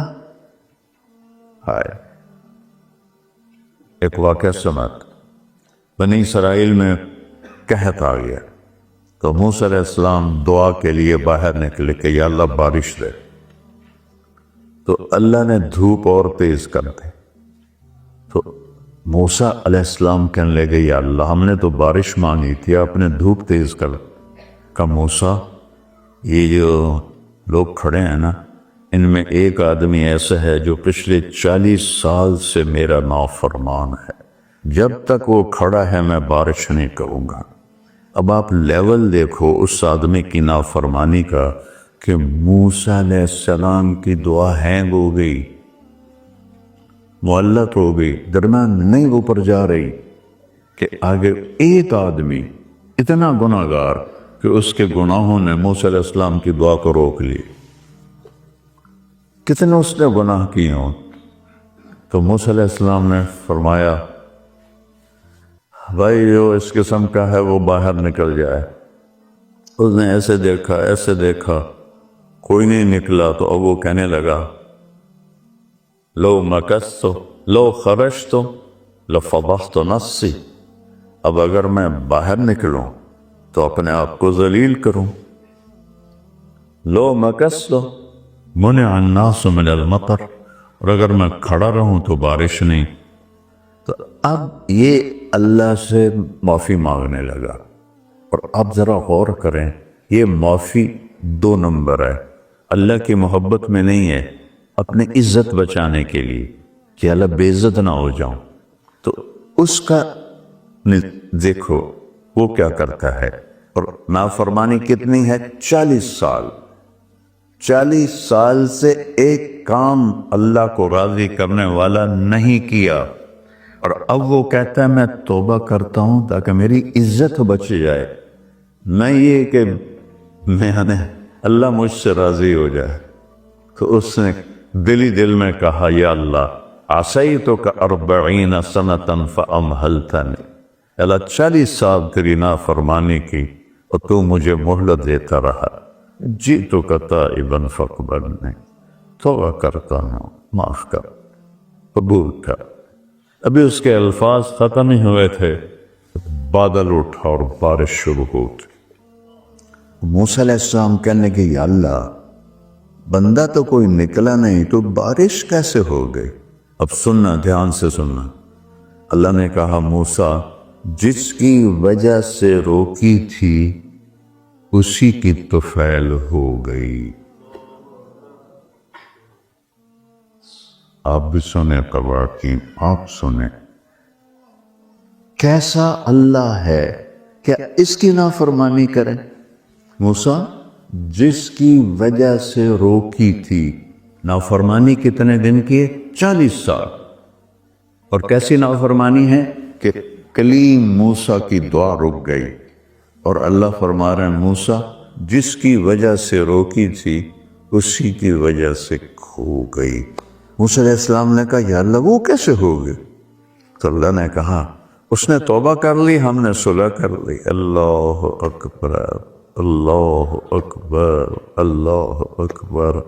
Speaker 1: ایک واقعہ سمعت. بنی اسرائیل میں قحط آ گیا تو موسیٰ علیہ السلام دعا کے لیے باہر نکلے کہ یا اللہ بارش دے. تو اللہ نے دھوپ اور تیز کر دی. تو موسیٰ علیہ السلام کہنے لگے یا اللہ ہم نے تو بارش مانگی تھی، آپ نے دھوپ تیز کر. کہا موسیٰ یہ جو لوگ کھڑے ہیں نا، ان میں ایک آدمی ایسا ہے جو پچھلے 40 سال سے میرا نافرمان ہے، جب تک وہ کھڑا ہے میں بارش نہیں کروں گا. اب آپ لیول دیکھو اس آدمی کی نافرمانی کا کہ موسیٰ علیہ السلام کی دعا ہینگ ہو گئی، معلق ہو گئی، درمیان نہیں اوپر جا رہی، کہ آگے ایک آدمی اتنا گناہگار کہ اس کے گناہوں نے موسیٰ علیہ السلام کی دعا کو روک لی. کتنے اس نے گناہ کیے ہوں. تو موسیٰ علیہ السلام نے فرمایا بھائی جو اس قسم کا ہے وہ باہر نکل جائے. اس نے ایسے دیکھا کوئی نہیں نکلا. تو اب وہ کہنے لگا لو مکثت لو خرجت لفضحت نفسی، اب اگر میں باہر نکلوں تو اپنے آپ کو ذلیل کروں. لو مکثت منع الناس من المطر، اور اگر میں کھڑا رہوں تو بارش نہیں. تو اب یہ اللہ سے معافی مانگنے لگا. اور اب ذرا غور کریں، یہ معافی 2 نمبر ہے. اللہ کی محبت میں نہیں ہے، اپنی عزت بچانے کے لیے کہ اللہ بے عزت نہ ہو جاؤں. تو اس کا دیکھو وہ کیا کرتا ہے. اور نافرمانی کتنی ہے؟ 40 سال۔ 40 سال سے ایک کام اللہ کو راضی کرنے والا نہیں کیا، اور اب وہ کہتا ہے میں توبہ کرتا ہوں تاکہ میری عزت بچ جائے، نہ یہ کہ اللہ مجھ سے راضی ہو جائے۔ تو اس نے دلی دل میں کہا یا اللہ عصیتک 40 سنة فأمہلتنی، اللہ 40 سال تیری نافرمانی کی اور تو مجھے مہلت دیتا رہا، جئتک تائبا فاقبلنی، توبہ کرتا ہوں معاف کر، قبول کر۔ ابھی اس کے الفاظ ختم ہی ہوئے تھے، بادل اٹھا اور بارش شروع ہو گئی۔ موسیٰ علیہ السلام کہنے کہ یا اللہ بندہ تو کوئی نکلا نہیں تو بارش کیسے ہو گئی؟ اب سننا، دھیان سے سننا۔ اللہ نے کہا موسیٰ جس کی وجہ سے روکی تھی اسی کی طفیل ہو گئی۔ آپ بھی سنیں قواقین، آپ سنیں کیسا اللہ ہے، کیا اس کی نافرمانی کریں؟ موسیٰ جس کی وجہ سے روکی تھی، نافرمانی کتنے دن کی ہے؟ 40 سال۔ اور کیسی نافرمانی ہے کہ کلیم موسیٰ کی دعا رک گئی، اور اللہ فرما رہے ہیں موسیٰ جس کی وجہ سے روکی تھی اسی کی وجہ سے کھو گئی۔ موسیٰ علیہ السلام نے کہا یا اللہ وہ کیسے ہو گئے؟ تو اللہ نے کہا اس نے توبہ کر لی، ہم نے صلح کر لی۔ اللہ اکبر، اللہ اکبر، اللہ اکبر۔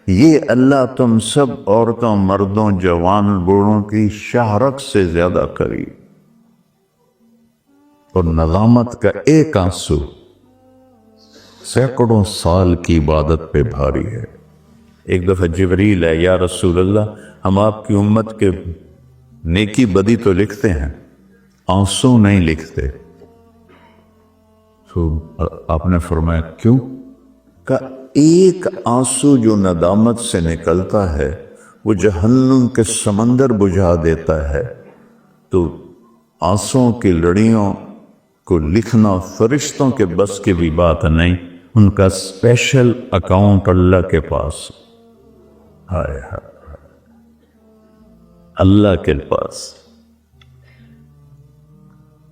Speaker 1: یہ اللہ تم سب عورتوں، مردوں، جوان، بوڑھوں کی شہرت سے زیادہ قریب، اور ندامت کا ایک آنسو سینکڑوں سال کی عبادت پہ بھاری ہے۔ ایک دفعہ جبریل ہے، یا رسول اللہ ہم آپ کی امت کے نیکی بدی تو لکھتے ہیں، آنسو نہیں لکھتے۔ تو آپ نے فرمایا کیوں؟ کہ ایک آنسو جو ندامت سے نکلتا ہے وہ جہنم کے سمندر بجھا دیتا ہے، تو آنسوں کی لڑیوں کو لکھنا فرشتوں کے بس کی بھی بات نہیں، ان کا اسپیشل اکاؤنٹ اللہ کے پاس، ہائے ہائے اللہ کے پاس۔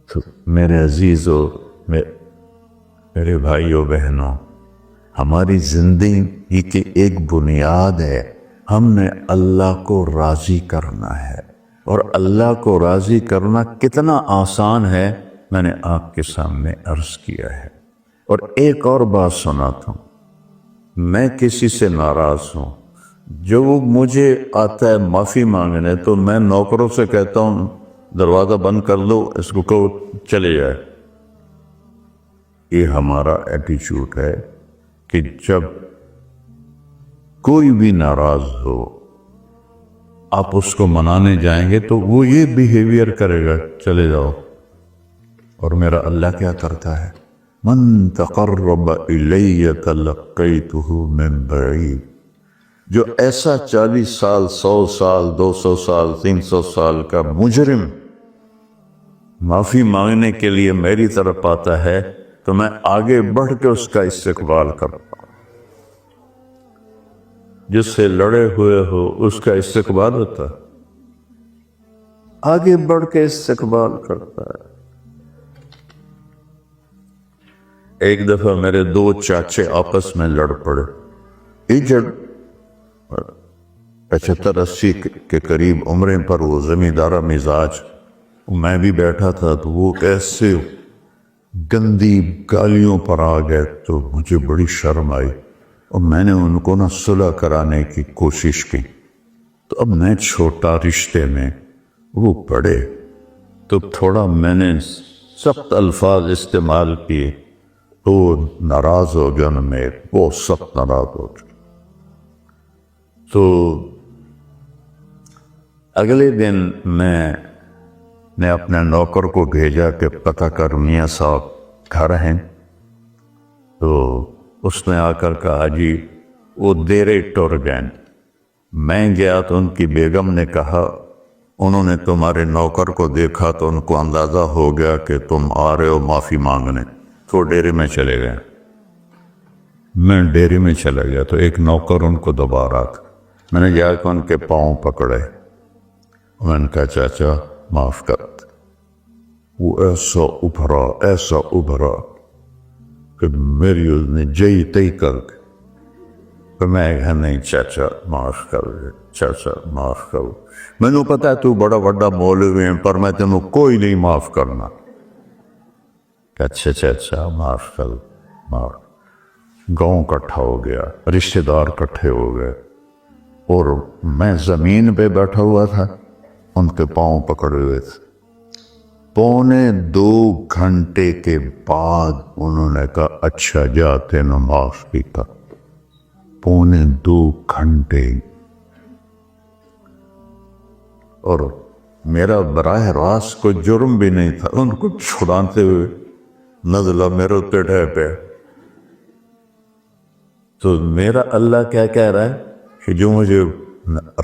Speaker 1: تو میرے عزیزوں، میرے بھائیوں بہنوں، ہماری زندگی کی ایک بنیاد ہے، ہم نے اللہ کو راضی کرنا ہے، اور اللہ کو راضی کرنا کتنا آسان ہے میں نے آپ کے سامنے عرض کیا ہے۔ اور ایک اور بات سناتا ہوں، میں کسی سے ناراض ہوں، جو وہ مجھے آتا ہے معافی مانگنے تو میں نوکروں سے کہتا ہوں دروازہ بند کر دو، اس کو کہو چلے جائے۔ یہ ہمارا ایٹیچیوڈ ہے کہ جب کوئی بھی ناراض ہو آپ اس کو منانے جائیں گے تو وہ یہ بیہیویئر کرے گا، چلے جاؤ۔ اور میرا اللہ کیا کرتا ہے؟ من تقرب الی تلقیتہ من بعید، جو ایسا 40 سال، 100 سال، 200 سال، 300 سال کا مجرم معافی مانگنے کے لیے میری طرف آتا ہے تو میں آگے بڑھ کے اس کا استقبال کرتا ہوں۔ جس سے لڑے ہوئے ہو اس کا استقبال ہوتا ہے، آگے بڑھ کے استقبال کرتا ہے۔ ایک دفعہ میرے 2 چاچے آپس میں لڑ پڑے، ایجڑ 75-80 کے قریب عمریں پر، وہ زمیندارہ مزاج، میں بھی بیٹھا تھا تو وہ ایسے گندی گالیوں پر آ گئے تو مجھے بڑی شرم آئی، اور میں نے ان کو صلح کرانے کی کوشش کی۔ تو اب میں چھوٹا رشتے میں، وہ بڑے، تو تھوڑا میں نے سخت الفاظ استعمال کیے تو ناراض ہو گیا، میں بہت سخت ناراض ہو گیا۔ تو اگلے دن میں نے اپنے نوکر کو بھیجا کہ پتہ کر میاں صاحب گھر ہیں، تو اس نے آ کر کہا جی وہ دیرے ٹر گئے۔ میں گیا تو ان کی بیگم نے کہا انہوں نے تمہارے نوکر کو دیکھا تو ان کو اندازہ ہو گیا کہ تم آ رہے ہو معافی مانگنے، تو ڈیری میں چلے گئے. میں ڈیری میں چلا گیا تو ایک نوکر ان کو دبا رہا تھا. میں نے جا کے ان کے پاؤں پکڑے. میں نے کہا چاچا معاف کر. وہ ایسا ابھرا کہ میری اس نے جئی تئی کر کے. تو میں کہا نہیں چاچا معاف کر دے، چاچا معاف کر. میں نے پتا ہے تو بڑا بڑا مولوی ہے پر میں تینوں کوئی نہیں معاف کرنا. کہ اچھا چاچا معاف کر. معاف. گاؤں کٹھا ہو گیا، رشتہ دار کٹھے ہو گئے، اور میں زمین پہ بیٹھا ہوا تھا، ان کے پاؤں پکڑے ہوئے تھے. 2.25 گھنٹے کے بعد انہوں نے کہا اچھا جاتے نہ معاف بھی کر. 2.25 گھنٹے. اور میرا براہ راست کوئی جرم بھی نہیں تھا، ان کو چھڑاتے ہوئے نزلہ میرے پیٹھے پہ. تو میرا اللہ کیا کہہ رہا ہے کہ جو مجھے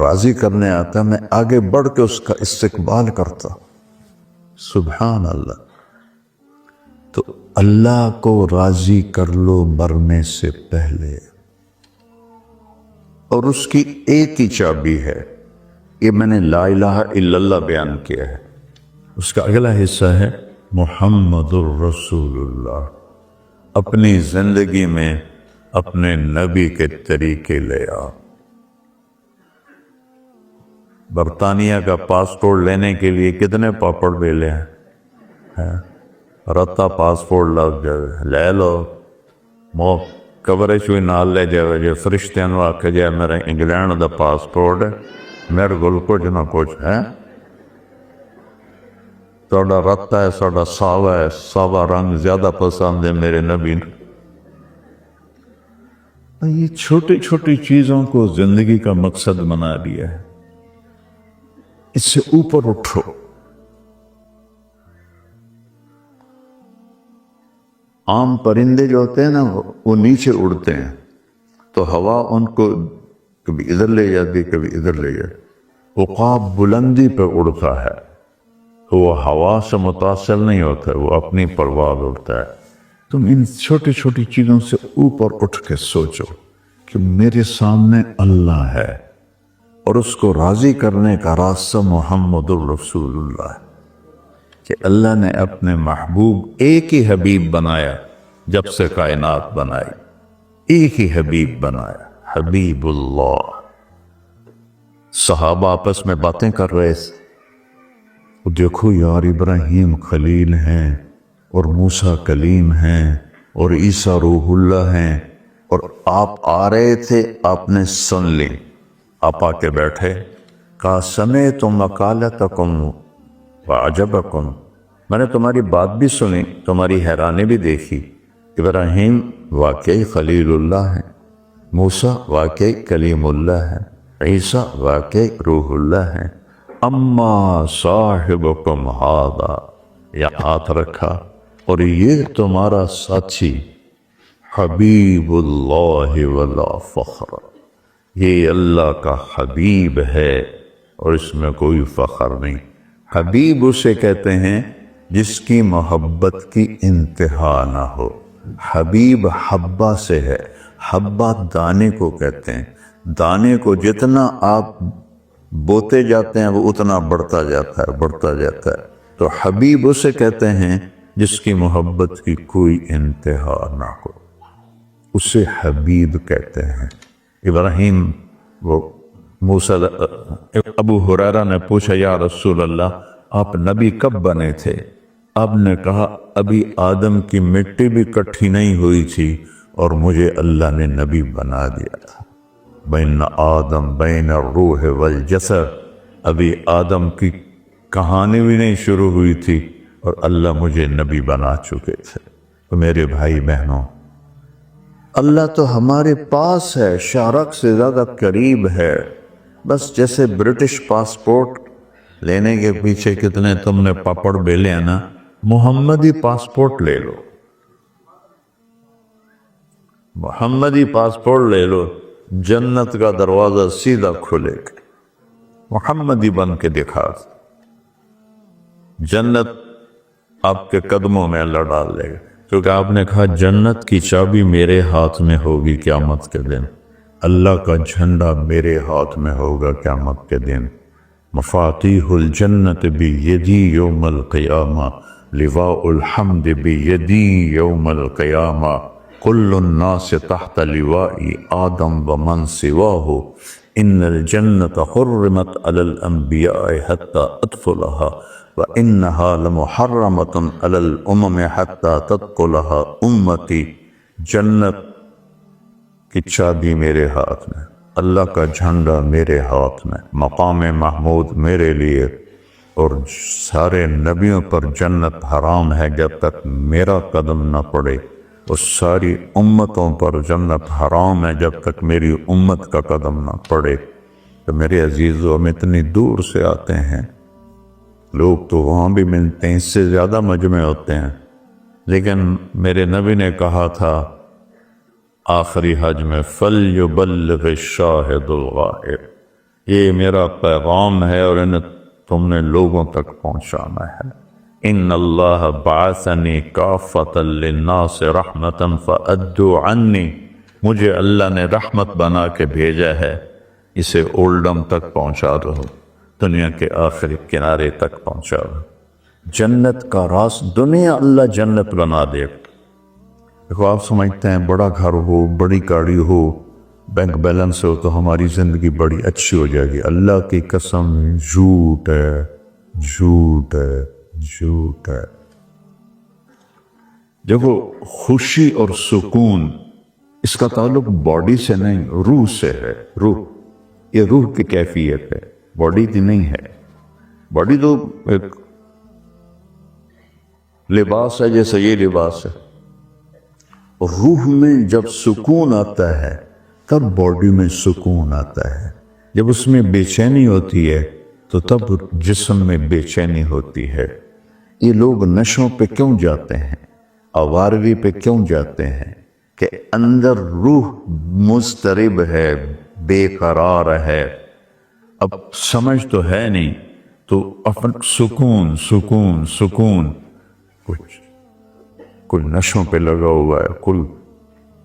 Speaker 1: راضی کرنے آتا میں آگے بڑھ کے اس کا استقبال کرتا. سبحان اللہ. تو اللہ کو راضی کر لو مرنے سے پہلے. اور اس کی ایک ہی چابی ہے. یہ میں نے لا الہ الا اللہ بیان کیا ہے. اس کا اگلا حصہ ہے محمد الرسول اللہ. اپنی زندگی میں اپنے نبی کے طریقے لے آ. برطانیہ کا پاسپورٹ لینے کے لیے کتنے پاپڑ بیلے ہیں؟ رتا پاسپورٹ لگ جائے لے لو. مو کوریج بھی نال لے جائے جو فرشتے نو آکھے جائے میرا انگلینڈ دا پاسپورٹ ہے، میرے گل کچھ نہ کچھ ہے. ساڑا رتا ہے، ساڑا ساوا ہے، ساوا رنگ زیادہ پسند ہے میرے نبی نے. یہ چھوٹی چھوٹی چیزوں کو زندگی کا مقصد بنا دیا ہے. اس سے اوپر اٹھو. عام پرندے جو ہوتے ہیں نا وہ نیچے اڑتے ہیں تو ہوا ان کو کبھی ادھر لے جاتی کبھی ادھر لے جاتی. عقاب بلندی پہ اڑتا ہے، وہ ہوا سے متاثر نہیں ہوتا، وہ اپنی پرواز اڑتا ہے. تم ان چھوٹی چھوٹی چیزوں سے اوپر اٹھ کے سوچو کہ میرے سامنے اللہ ہے اور اس کو راضی کرنے کا راستہ محمد الرسول اللہ ہے. کہ اللہ نے اپنے محبوب ایک ہی حبیب بنایا جب سے کائنات بنائی، ایک ہی حبیب بنایا، حبیب اللہ. صحابہ آپس میں باتیں کر رہے تھے، دیکھو یار ابراہیم خلیل ہیں اور موسیٰ کلیم ہیں اور عیسیٰ روح اللہ ہیں، اور آپ آ رہے تھے، آپ نے سن لی. آپ آ کے بیٹھے، کہا سمعتم مقالتکم وعجبکم، میں نے تمہاری بات بھی سنی، تمہاری حیرانی بھی دیکھی. ابراہیم واقعی خلیل اللہ ہیں، موسیٰ واقعی کلیم اللہ ہیں، عیسیٰ واقعی روح اللہ ہیں. اما صاحبکم ھذا، یہ ہاتھ رکھا، اور یہ تمہارا ساتھی حبیب اللہ ولا فخر، یہ اللہ کا حبیب ہے اور اس میں کوئی فخر نہیں. حبیب اسے کہتے ہیں جس کی محبت کی انتہا نہ ہو. حبیب حبہ سے ہے، حبہ دانے کو کہتے ہیں. دانے کو جتنا آپ بوتے جاتے ہیں وہ اتنا بڑھتا جاتا ہے، بڑھتا جاتا ہے. تو حبیب اسے کہتے ہیں جس کی محبت کی کوئی انتہا نہ ہو، اسے حبیب کہتے ہیں. ابراہیم وہ موسیٰ ابو ہریرہ نے پوچھا یا رسول اللہ آپ نبی کب بنے تھے؟ آپ نے کہا ابھی آدم کی مٹی بھی کٹھی نہیں ہوئی تھی اور مجھے اللہ نے نبی بنا دیا تھا. بین آدم بین الروح والجسد، ابھی آدم کی کہانی بھی نہیں شروع ہوئی تھی اور اللہ مجھے نبی بنا چکے تھے. تو میرے بھائی بہنوں، اللہ تو ہمارے پاس ہے، شارک سے زیادہ قریب ہے. بس جیسے برٹش پاسپورٹ لینے کے پیچھے کتنے تم نے پاپڑ بیلے ہیں نا، محمدی پاسپورٹ لے لو، محمدی پاسپورٹ لے لو، جنت کا دروازہ سیدھا کھلے گا. محمدی بن کے دکھا، جنت آپ کے قدموں میں اللہ ڈال لے گا. کیونکہ آپ نے کہا جنت کی چابی میرے ہاتھ میں ہوگی قیامت کے دن، اللہ کا جھنڈا میرے ہاتھ میں ہوگا قیامت کے دن۔ مفاتیح الجنت بیدی یوم القیامہ، لواء الحمد بیدی یوم القیامہ، کل الناس تحت لواء آدم ومن سواہ، ان الجنت حرمت علی الانبیاء حتی ادخلها وانها لمحرمت علی الامم حتی تدخلها امتی۔ جنت کی چابی میرے ہاتھ میں، اللہ کا جھنڈا میرے ہاتھ میں، مقام محمود میرے لیے، اور سارے نبیوں پر جنت حرام ہے جب تک میرا قدم نہ پڑے، اور ساری امتوں پر جنت حرام ہے جب تک میری امت کا قدم نہ پڑے۔ تو میرے عزیزو، ہم اتنی دور سے آتے ہیں، لوگ تو وہاں بھی ملتے ہیں، اس سے زیادہ مجمع ہوتے ہیں، لیکن میرے نبی نے کہا تھا آخری حج میں فَلْيُبَلِّغِ الشَّاهِدُ الْغَائِبَ، یہ میرا پیغام ہے اور انہیں تم نے لوگوں تک پہنچانا ہے۔ ان اللہ بعثنی کافۃ للناس رحمۃ فأدوا عنی، مجھے اللہ نے رحمت بنا کے بھیجا ہے، اسے اولڈم تک پہنچا دو، دنیا کے آخری کنارے تک پہنچا دو۔ جنت کا راز دنیا اللہ جنت بنا دے۔ دیکھو، آپ سمجھتے ہیں بڑا گھر ہو، بڑی گاڑی ہو، بینک بیلنس ہو تو ہماری زندگی بڑی اچھی ہو جائے گی۔ اللہ کی قسم، جھوٹ ہے، جھوٹ ہے، جھوٹ ہے۔ دیکھو، خوشی اور سکون اس کا تعلق باڈی سے نہیں، روح سے ہے۔ روح، یہ روح کی کیفیت ہے، باڈی کی نہیں ہے۔ باڈی تو ایک لباس ہے، جیسے یہ لباس ہے۔ روح میں جب سکون آتا ہے تب باڈی میں سکون آتا ہے، جب اس میں بے چینی ہوتی ہے تو تب جسم میں بے چینی ہوتی ہے۔ یہ لوگ نشوں پہ کیوں جاتے ہیں، آوارگی پہ کیوں جاتے ہیں؟ کہ اندر روح مضطرب ہے، بے قرار ہے، اب سمجھ تو ہے نہیں، تو اپن سکون سکون سکون، کوئی نشوں پہ لگا ہوا ہے، کوئی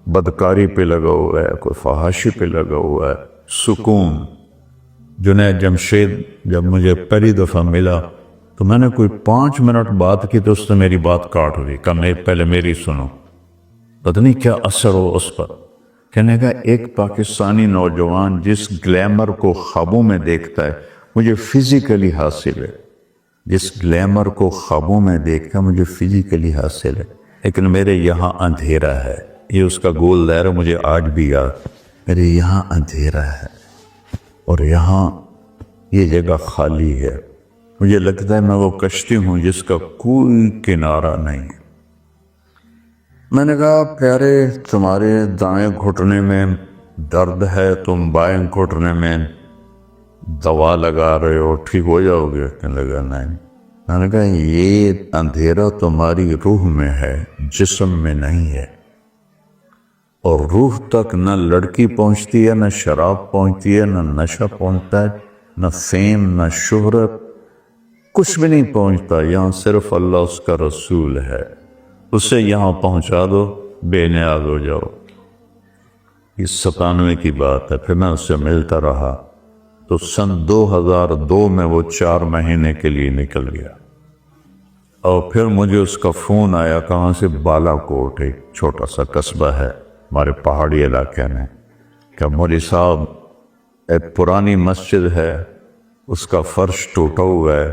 Speaker 1: بدکاری پہ لگا ہوا ہے، کوئی فحاشی پہ لگا ہوا ہے۔ سکون۔ جنید جمشید جب مجھے پہلی دفعہ ملا تو میں نے کوئی 5 منٹ بات کی تو اس نے میری بات کاٹ دی، کہا پہلے میری سنو۔ پتہ نہیں کیا اثر ہو اس پر۔ کہنے کا ایک پاکستانی نوجوان جس گلیمر کو خوابوں میں دیکھتا ہے مجھے فزیکلی حاصل ہے، جس گلیمر کو خوابوں میں دیکھتا ہے مجھے فزیکلی حاصل ہے، لیکن میرے یہاں اندھیرا ہے۔ یہ اس کا گول دائرہ مجھے آج بھی یاد، میرے یہاں اندھیرا ہے اور یہاں یہ جگہ خالی ہے۔ مجھے لگتا ہے میں وہ کشتی ہوں جس کا کوئی کنارہ نہیں۔ میں نے کہا پیارے، تمہارے دائیں گھٹنے میں درد ہے، تم بائیں گھٹنے میں دوا لگا رہے ہو، ٹھیک ہو جاؤ گے؟ کہنے لگا نہیں۔ میں نے کہا یہ اندھیرا تمہاری روح میں ہے، جسم میں نہیں ہے، اور روح تک نہ لڑکی پہنچتی ہے، نہ شراب پہنچتی ہے، نہ نشہ پہنچتا ہے، نہ فیم، نہ شہرت، کچھ بھی نہیں پہنچتا۔ یہاں صرف اللہ، اس کا رسول ہے، اسے یہاں پہنچا دو، بے نیاز ہو جاؤ۔ یہ 97 کی بات ہے۔ پھر میں اس سے ملتا رہا تو سن 2002 میں وہ 4 مہینے کے لیے نکل گیا، اور پھر مجھے اس کا فون آیا، کہاں سے؟ بالا کوٹ، ایک چھوٹا سا قصبہ ہے ہمارے پہاڑی علاقے میں، کہ مولوی صاحب ایک پرانی مسجد ہے، اس کا فرش ٹوٹا ہوا ہے،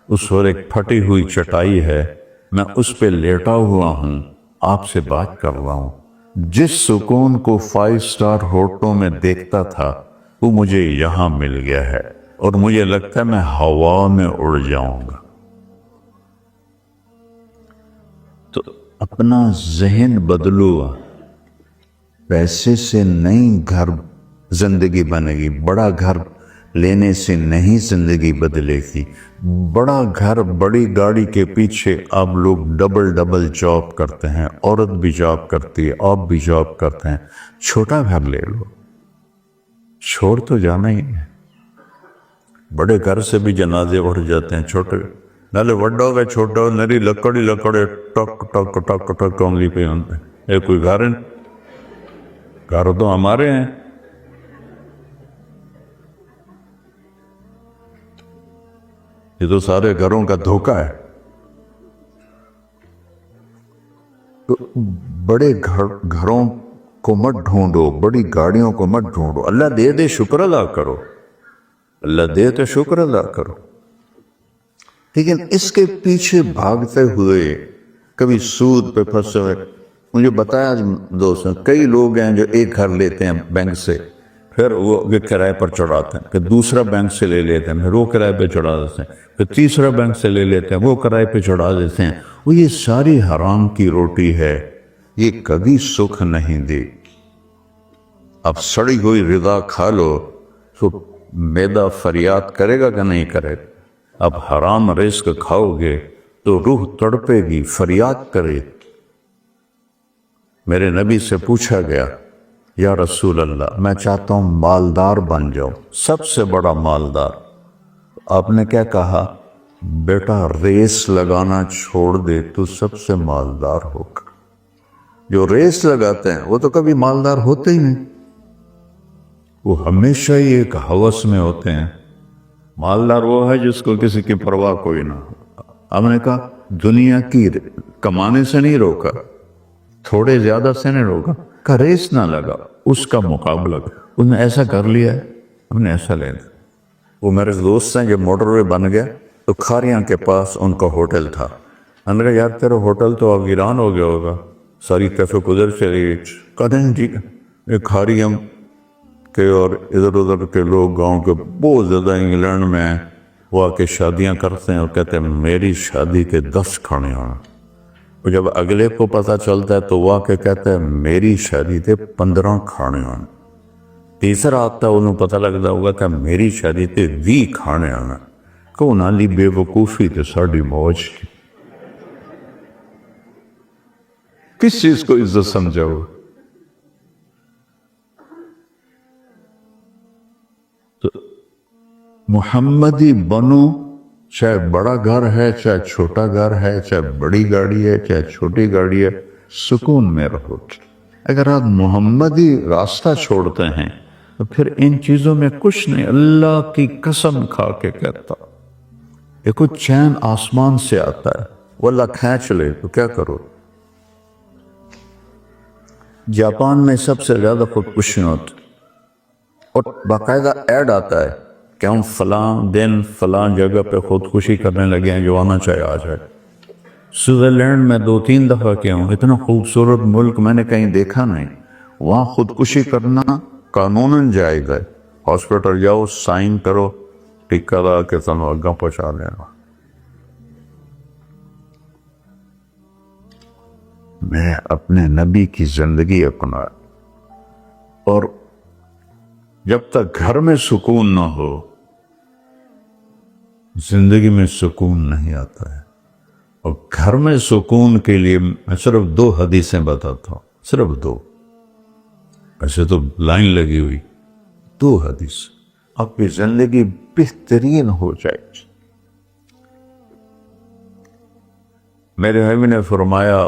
Speaker 1: اس پر ایک پھٹی ہوئی چٹائی ہے، میں اس پہ لیٹا ہوا ہوں، آپ سے بات کر رہا ہوں۔ جس سکون کو 5 سٹار ہوٹلوں میں دیکھتا تھا وہ مجھے یہاں مل گیا ہے، اور مجھے لگتا ہے میں ہوا میں اڑ جاؤں گا۔ تو اپنا ذہن بدلو، پیسے سے نہیں گھر زندگی بنے گی، بڑا گھر لینے سے نہیں زندگی بدلے گی۔ بڑا گھر، بڑی گاڑی کے پیچھے آپ لوگ ڈبل جاب کرتے ہیں، عورت بھی جاب کرتی ہے، آپ بھی جاب کرتے ہیں۔ چھوٹا گھر لے لو، چھوڑ تو جانا ہی ہے۔ بڑے گھر سے بھی جنازے اٹھ جاتے ہیں، چھوٹے نالے وڈا ہوگا چھوٹا ہو نری لکڑی لکڑے ٹک ٹک ٹک ٹک انگلی پہ ہوتے ہیں. یہ کوئی گھر ہے؟ گھر تو ہمارے ہیں. یہ تو سارے گھروں کا دھوکہ ہے. تو بڑے گھروں کو مت ڈھونڈو، بڑی گاڑیوں کو مت ڈھونڈو. اللہ دے دے شکر ادا کرو، اللہ دے تو شکر ادا کرو. لیکن اس کے پیچھے بھاگتے ہوئے کبھی سود پہ پھنسے ہوئے. مجھے بتایا دوستوں، کئی لوگ ہیں جو ایک گھر لیتے ہیں بینک سے، پھر وہ کرائے پر چڑھاتے ہیں، پھر دوسرا بینک سے لے لیتے ہیں، پھر وہ کرائے پہ چڑھا دیتے ہیں، پھر تیسرا بینک سے لے لیتے ہیں، وہ کرائے پہ چڑھا دیتے ہیں. وہ یہ ساری حرام کی روٹی ہے، یہ کبھی سکھ نہیں دی. اب سڑی ہوئی رضا کھا لو تو معدہ فریاد کرے گا کہ نہیں کرے گا؟ اب حرام رزق کھاؤ گے تو روح تڑپے گی، فریاد کرے. میرے نبی سے پوچھا گیا، یا رسول اللہ میں چاہتا ہوں مالدار بن جاؤں، سب سے بڑا مالدار. آپ نے کیا کہا؟ بیٹا ریس لگانا چھوڑ دے تو سب سے مالدار ہوگا. جو ریس لگاتے ہیں وہ تو کبھی مالدار ہوتے ہی نہیں، وہ ہمیشہ ہی ایک ہوس میں ہوتے ہیں. مالدار وہ ہے جس کو کسی کی پرواہ کوئی نہ ہو. ہم نے کہا دنیا کی کمانے سے نہیں روکا، تھوڑے زیادہ سے نہیں روکا، کا ریس نہ لگا، اس کا مقابلہ. انہوں نے ایسا کر لیا ہے، ہم نے ایسا لینا. وہ میرے دوست ہیں، جب موٹر وے بن گیا تو کھاریاں کے پاس ان کا ہوٹل تھا. ہم نے کہا یار تیرا ہوٹل تو اب ویران ہو گیا ہوگا، ساری ٹریفک ادھر چلی گئی. کہتے ہیں ٹھیک ہے. یہ کھاریاں کے اور ادھر ادھر کے لوگ گاؤں کے بہت زیادہ انگلینڈ میں ہیں، وہ آ کے شادیاں کرتے ہیں اور کہتے ہیں میری شادی کے 10 کھانے آنا. اور جب اگلے کو پتہ چلتا ہے تو وہ آ کے کہتا ہے میری شادی تے 15 کھانے آنا. تیسرا آتا ہے انہوں پتہ لگتا ہوگا کہ میری شادی تے 20 کھانے آنا. کہ انہاں لی بے وقوفی تے ساڑی موج کی. کس چیز کو عزت سمجھاؤ؟ تو محمدی بنو، چاہے بڑا گھر ہے، چاہے چھوٹا گھر ہے، چاہے بڑی گاڑی ہے، چاہے چھوٹی گاڑی ہے، سکون میں رہو. اگر آپ محمدی راستہ چھوڑتے ہیں تو پھر ان چیزوں میں کچھ نہیں. اللہ کی قسم کھا کے کہتا یہ کچھ چین آسمان سے آتا ہے، وہ اللہ کھینچ لے تو کیا کرو؟ جاپان میں سب سے زیادہ خودکشی ہوتی اور باقاعدہ ایڈ آتا ہے کہ ہم فلاں دن فلاں جگہ پہ خودکشی کرنے لگے ہیں، جو آنا چاہے آ جائے. سوئٹزرلینڈ میں 2-3 دفعہ کیا ہوں، اتنا خوبصورت ملک میں نے کہیں دیکھا نہیں. وہاں خودکشی کرنا قانوناً جائز ہے. ہاسپٹل جاؤ، سائن کرو، ٹکہ لگا کے تنو اگاں پہنچا لینا. میں اپنے نبی کی زندگی اپنا، اور جب تک گھر میں سکون نہ ہو زندگی میں سکون نہیں آتا ہے. اور گھر میں سکون کے لیے میں صرف 2 حدیثیں بتاتا ہوں، صرف 2. ایسے تو لائن لگی ہوئی. 2 حدیث آپ کی زندگی بہترین ہو جائے. میرے نبی نے فرمایا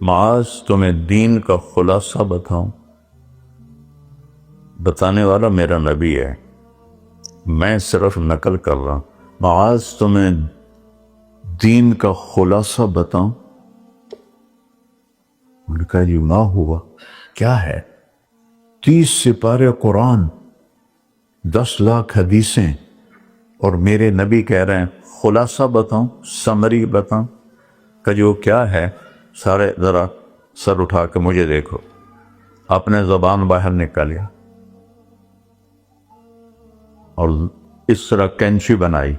Speaker 1: معاذ تمہیں دین کا خلاصہ بتاؤں؟ بتانے والا میرا نبی ہے، میں صرف نقل کر رہا ہوں. معاذ تمہیں دین کا خلاصہ بتاؤں؟ انہوں نے کہا جی ما ہوا، کیا ہے؟ 30 سپارے قرآن، 10 لاکھ حدیثیں، اور میرے نبی کہہ رہے ہیں خلاصہ بتاؤں، سمری بتاؤں. کہ جو کیا ہے؟ سارے ذرا سر اٹھا کے مجھے دیکھو. آپ نے زبان باہر نکالیا اور اس طرح کینچی بنائی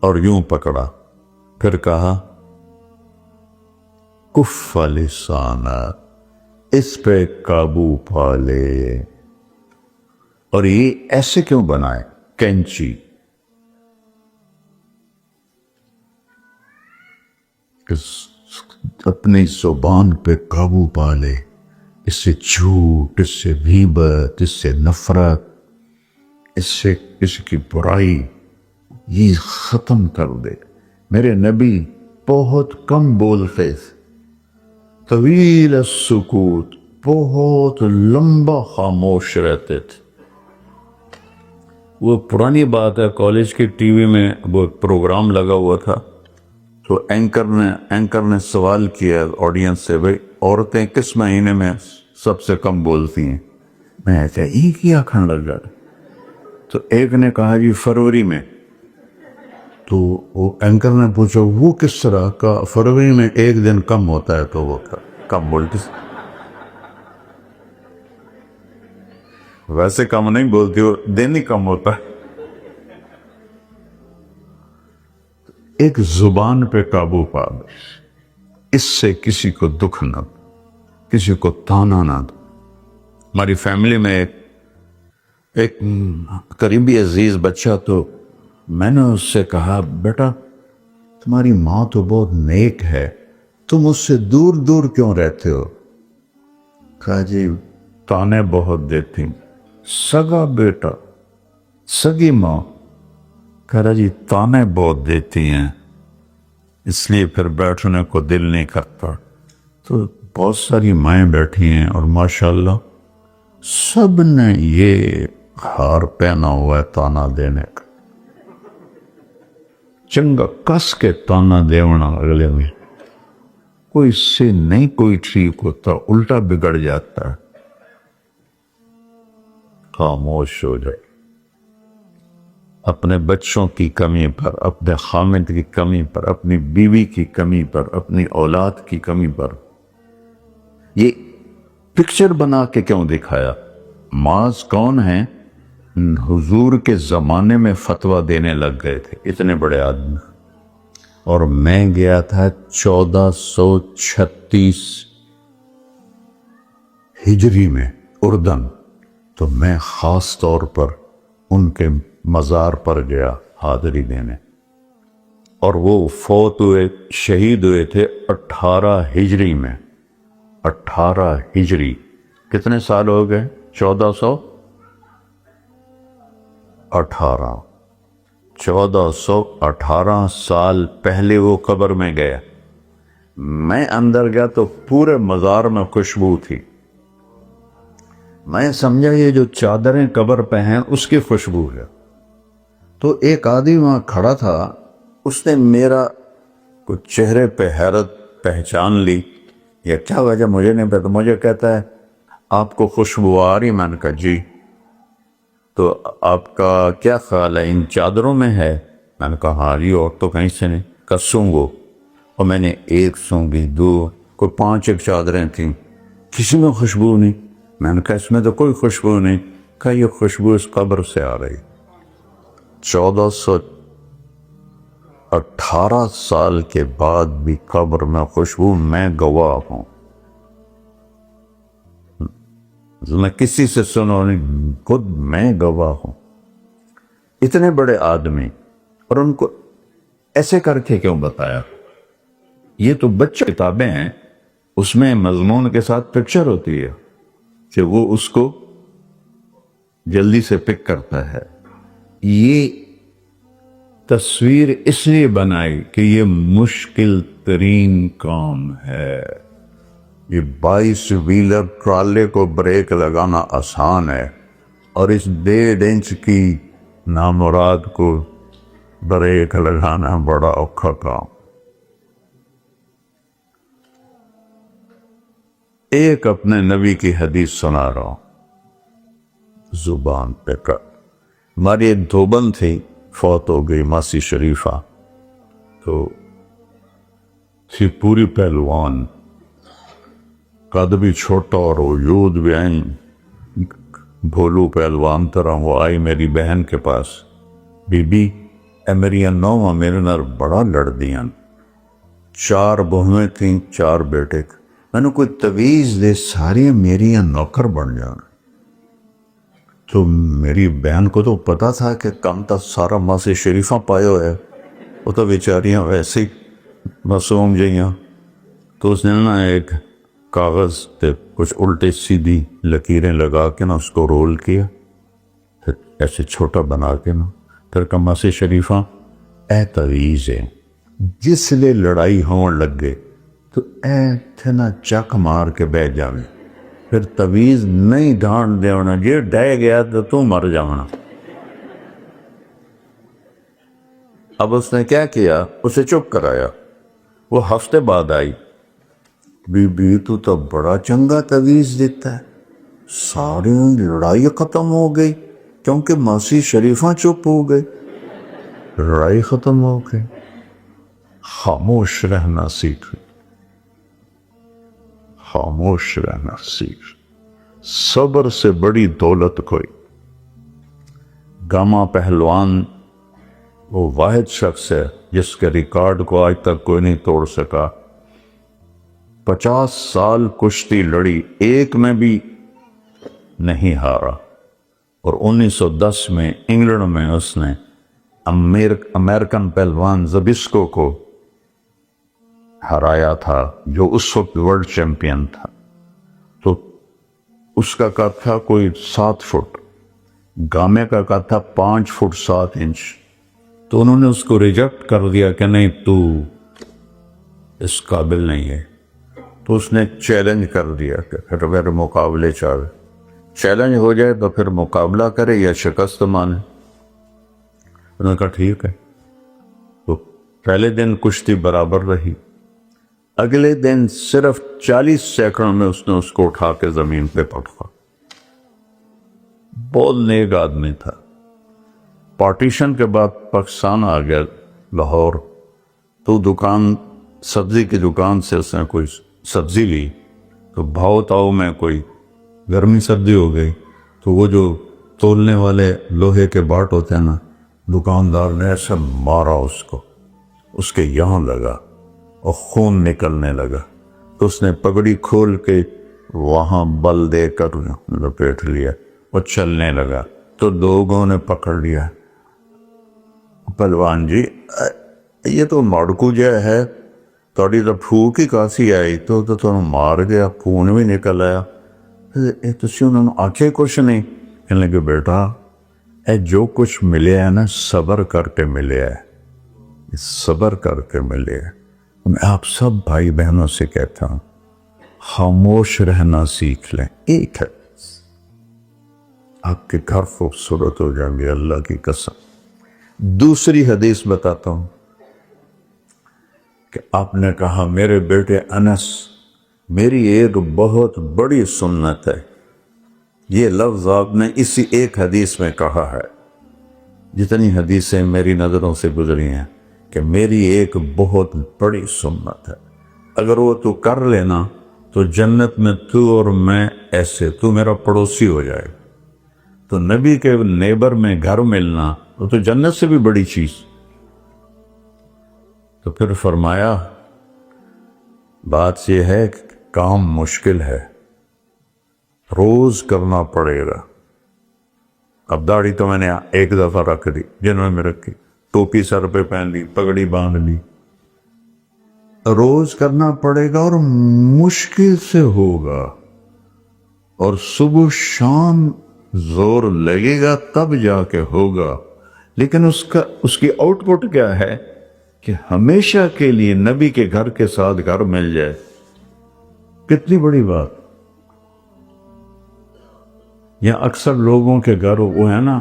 Speaker 1: اور یوں پکڑا، پھر کہا کف لسانا، اس پہ قابو پا لے. اور یہ ایسے کیوں بنائے کینچی؟ کہ اپنی زبان پہ قابو پا لے. اس سے جھوٹ، اس سے غیبت، اس سے نفرت، اس سے کسی کی برائی یہ ختم کر دے. میرے نبی بہت کم بولتے تھے، طویل السکوت، بہت لمبا خاموش رہتے تھے. وہ پرانی بات ہے، کالج کی ٹی وی میں وہ پروگرام لگا ہوا تھا تو اینکر نے سوال کیا آڈینس سے، بھائی عورتیں کس مہینے میں سب سے کم بولتی ہیں؟ میں ایسا ہی کیا کھڑا لگا. تو ایک نے کہا جی فروری میں. تو وہ اینکر نے پوچھا وہ کس طرح کا؟ فروری میں ایک دن کم ہوتا ہے تو وہ کم بولتی. ویسے کم نہیں بولتی، وہ دن ہی کم ہوتا ہے. ایک زبان پہ قابو پا دو، اس سے کسی کو دکھ نہ دو، کسی کو تانا نہ دو. ہماری فیملی میں ایک قریبی عزیز بچہ، تو میں نے اس سے کہا بیٹا تمہاری ماں تو بہت نیک ہے، تم اس سے دور دور کیوں رہتے ہو؟ کہا جی تانے بہت دیتی. سگا بیٹا، سگی ماں، کہہ رہا جی تانے بہت دیتی ہیں اس لیے پھر بیٹھنے کو دل نہیں کرتا. تو بہت ساری مائیں بیٹھی ہیں اور ماشاءاللہ سب نے یہ ہار پہنا ہوا ہے تانا دینے کا. چنگا کس کے تانا دیونا اگلے میں، کوئی سے نہیں کوئی ٹھیک ہوتا، الٹا بگڑ جاتا ہے. خاموش ہو جائے. اپنے بچوں کی کمی پر، اپنے خامد کی کمی پر، اپنی بیوی کی کمی پر، اپنی اولاد کی کمی پر یہ پکچر بنا کے کیوں دکھایا؟ معاذ کون ہیں؟ حضور کے زمانے میں فتویٰ دینے لگ گئے تھے اتنے بڑے آدمی، اور میں گیا تھا 1436 ہجری میں اردن. تو میں خاص طور پر ان کے مزار پر گیا حاضری دینے، اور وہ فوت ہوئے، شہید ہوئے تھے 18 ہجری میں. 18 ہجری کتنے سال ہو گئے؟ 1418 سال پہلے وہ قبر میں گیا. میں اندر گیا تو پورے مزار میں خوشبو تھی. میں سمجھا یہ جو چادریں قبر پہ ہیں اس کی خوشبو ہے. تو ایک آدمی وہاں کھڑا تھا، اس نے میرا کچھ چہرے پہ حیرت پہچان لی. یہ کیا وجہ مجھے نہیں پتا. مجھے کہتا ہے آپ کو خوشبو آ رہی؟ میں نے کہا جی. تو آپ کا کیا خیال ہے ان چادروں میں ہے؟ میں نے کہا ہاں جی، اور تو کہیں سے نہیں. کہا سونگو. اور میں نے ایک سونگی، دو، کوئی 5 ایک چادریں تھیں، کسی میں خوشبو نہیں. میں نے کہا اس میں تو کوئی خوشبو نہیں. کہا یہ خوشبو اس قبر سے آ رہی. 1418 سال کے بعد بھی قبر میں خوشبو، میں گواہ ہوں. میں کسی سے سنو نہیں، خود میں گواہ ہوں. اتنے بڑے آدمی، اور ان کو ایسے کر کے کیوں بتایا؟ یہ تو بچہ کتابیں ہیں، اس میں مضمون کے ساتھ پکچر ہوتی ہے کہ وہ اس کو جلدی سے پک کرتا ہے. یہ تصویر اس لیے بنائی کہ یہ مشکل ترین کام ہے. یہ 22 ویلر ٹرالے کو بریک لگانا آسان ہے، اور اس 1.5 انچ کی نامراد کو بریک لگانا بڑا اوکھا کام. ایک اپنے نبی کی حدیث سنا رہا ہوں زبان پہ کر. ہماری ایک دھوبن تھی، فوت ہو گئی، ماسی شریفہ. تو تھی پوری پہلوان، قد بھی چھوٹا اور وجود بھی آئیں بھولو پہلوان طرح. وہ آئی میری بہن کے پاس، بی بی اے میری نوواں میرے نر بڑا لڑ دیاں. 4 بہویں تھیں، 4 بیٹے. میں نے کوئی تویز دے ساری میری نوکر بن جانا. تو میری بہن کو تو پتا تھا کہ کم تا سارا ماسی شریفہ پائے ہوئے، وہ تو بیچاریاں ویسے ہی معصوم جیاں. تو اس نے نا ایک کاغذ پہ کچھ الٹی سیدھی لکیریں لگا کے نا اس کو رول کیا، پھر ایسے چھوٹا بنا کے نا، پھر کماسی شریفہ اے تویز ہے، جس لئے لڑائی ہون لگ گئے تو اے تھے نا چک مار کے بیٹھ جاویں، پھر تویز نہیں ڈھانڈ دے ہونا، جی ڈے گیا تو مر جانا۔ اب اس نے کیا کیا، اسے چپ کرایا۔ وہ ہفتے بعد آئی، بی بی تو بڑا چنگا تویز دیتا ہے۔ ساری لڑائی ختم ہو گئی کیونکہ ماسی شریفہ چپ ہو گئی، لڑائی ختم ہو گئی۔ خاموش رہنا سیکھ، خاموش رہنا سیکھ۔ صبر سے بڑی دولت کوئی۔ گاما پہلوان وہ واحد شخص ہے جس کے ریکارڈ کو آج تک کوئی نہیں توڑ سکا۔ 50 سال کشتی لڑی، ایک میں بھی نہیں ہارا، اور 1910 میں انگلینڈ میں اس نے امریکن پہلوان زبسکو کو ہرایا تھا جو اس وقت ورلڈ چیمپئن تھا۔ تو اس کا قد تھا کوئی 7 فٹ، گامے کا قد تھا 5 فٹ 7 انچ۔ تو انہوں نے اس کو ریجیکٹ کر دیا کہ نہیں، تو اس قابل نہیں ہے۔ تو اس نے چیلنج کر دیا کہ پھر مقابلے چاہے، چیلنج ہو جائے تو پھر مقابلہ کرے یا شکست مانے۔ انہوں نے کہا ٹھیک ہے۔ تو پہلے دن کشتی برابر رہی، اگلے دن صرف 40 سیکنڈ میں اس نے اس کو اٹھا کے زمین پہ پٹکا۔ بہت نیک آدمی تھا۔ پارٹیشن کے بعد پاکستان آ گیا لاہور، تو دکان سبزی کی دکان سے اس نے کوئی سبزی لی، تو بھاؤ تاؤ میں کوئی گرمی سردی ہو گئی، تو وہ جو تولنے والے لوہے کے باٹ ہوتے ہیں نا، دکاندار نے ایسے مارا اس کو، اس کے یہاں لگا اور خون نکلنے لگا۔ تو اس نے پگڑی کھول کے وہاں بل دے کر لپیٹ لیا اور چلنے لگا۔ تو لوگوں نے پکڑ لیا، پہلوان جی یہ تو مڑکو جہ ہے، تھوڑی تو پھوک ہی کاسی آئی تو تمہیں مار گیا، خون بھی نکل آیا۔ تسی انہوں نے آنکھیں کچھ نہیں؟ کہنے لگے بیٹا اے جو کچھ ملے ہے نا صبر کر کے ملے ہے، صبر کر کے ملے ہے۔ میں آپ سب بھائی بہنوں سے کہتا ہوں خاموش رہنا سیکھ لیں، ایک ہے آپ کے گھر خوبصورت ہو جائیں گے، اللہ کی قسم۔ دوسری حدیث بتاتا ہوں کہ آپ نے کہا میرے بیٹے انس، میری ایک بہت بڑی سنت ہے۔ یہ لفظ آپ نے اسی ایک حدیث میں کہا ہے۔ جتنی حدیثیں میری نظروں سے گزری ہیں کہ میری ایک بہت بڑی سنت ہے، اگر وہ تو کر لینا تو جنت میں تو اور میں ایسے، تو میرا پڑوسی ہو جائے گا۔ تو نبی کے نیبر میں گھر ملنا وہ تو جنت سے بھی بڑی چیز۔ تو پھر فرمایا بات یہ ہے کہ کام مشکل ہے، روز کرنا پڑے گا۔ اب داڑھی تو میں نے ایک دفعہ رکھ دی، جنہوں میں رکھی، ٹوپی سر پہ پہن لی، پگڑی باندھ لی، روز کرنا پڑے گا اور مشکل سے ہوگا، اور صبح شام زور لگے گا تب جا کے ہوگا۔ لیکن اس کی آؤٹ پٹ کیا ہے کہ ہمیشہ کے لیے نبی کے گھر کے ساتھ گھر مل جائے۔ کتنی بڑی بات۔ یا اکثر لوگوں کے گھر وہ ہے نا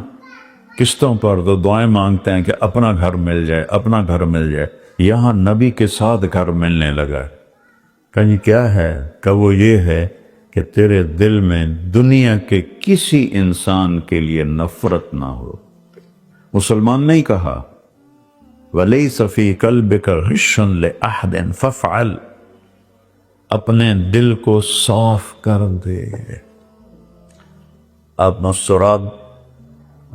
Speaker 1: قسطوں پر تو دعائیں مانگتے ہیں کہ اپنا گھر مل جائے، اپنا گھر مل جائے۔ یہاں نبی کے ساتھ گھر ملنے لگا۔ کہیں کیا ہے کہ وہ یہ ہے کہ تیرے دل میں دنیا کے کسی انسان کے لیے نفرت نہ ہو۔ مسلمان نہیں کہا وَلَيْسَ فِي قَلْبِكَ غِشٌّ لِأَحَدٍ فَافْعَلْ، اپنے دل کو صاف کر دے۔ آپ مستورات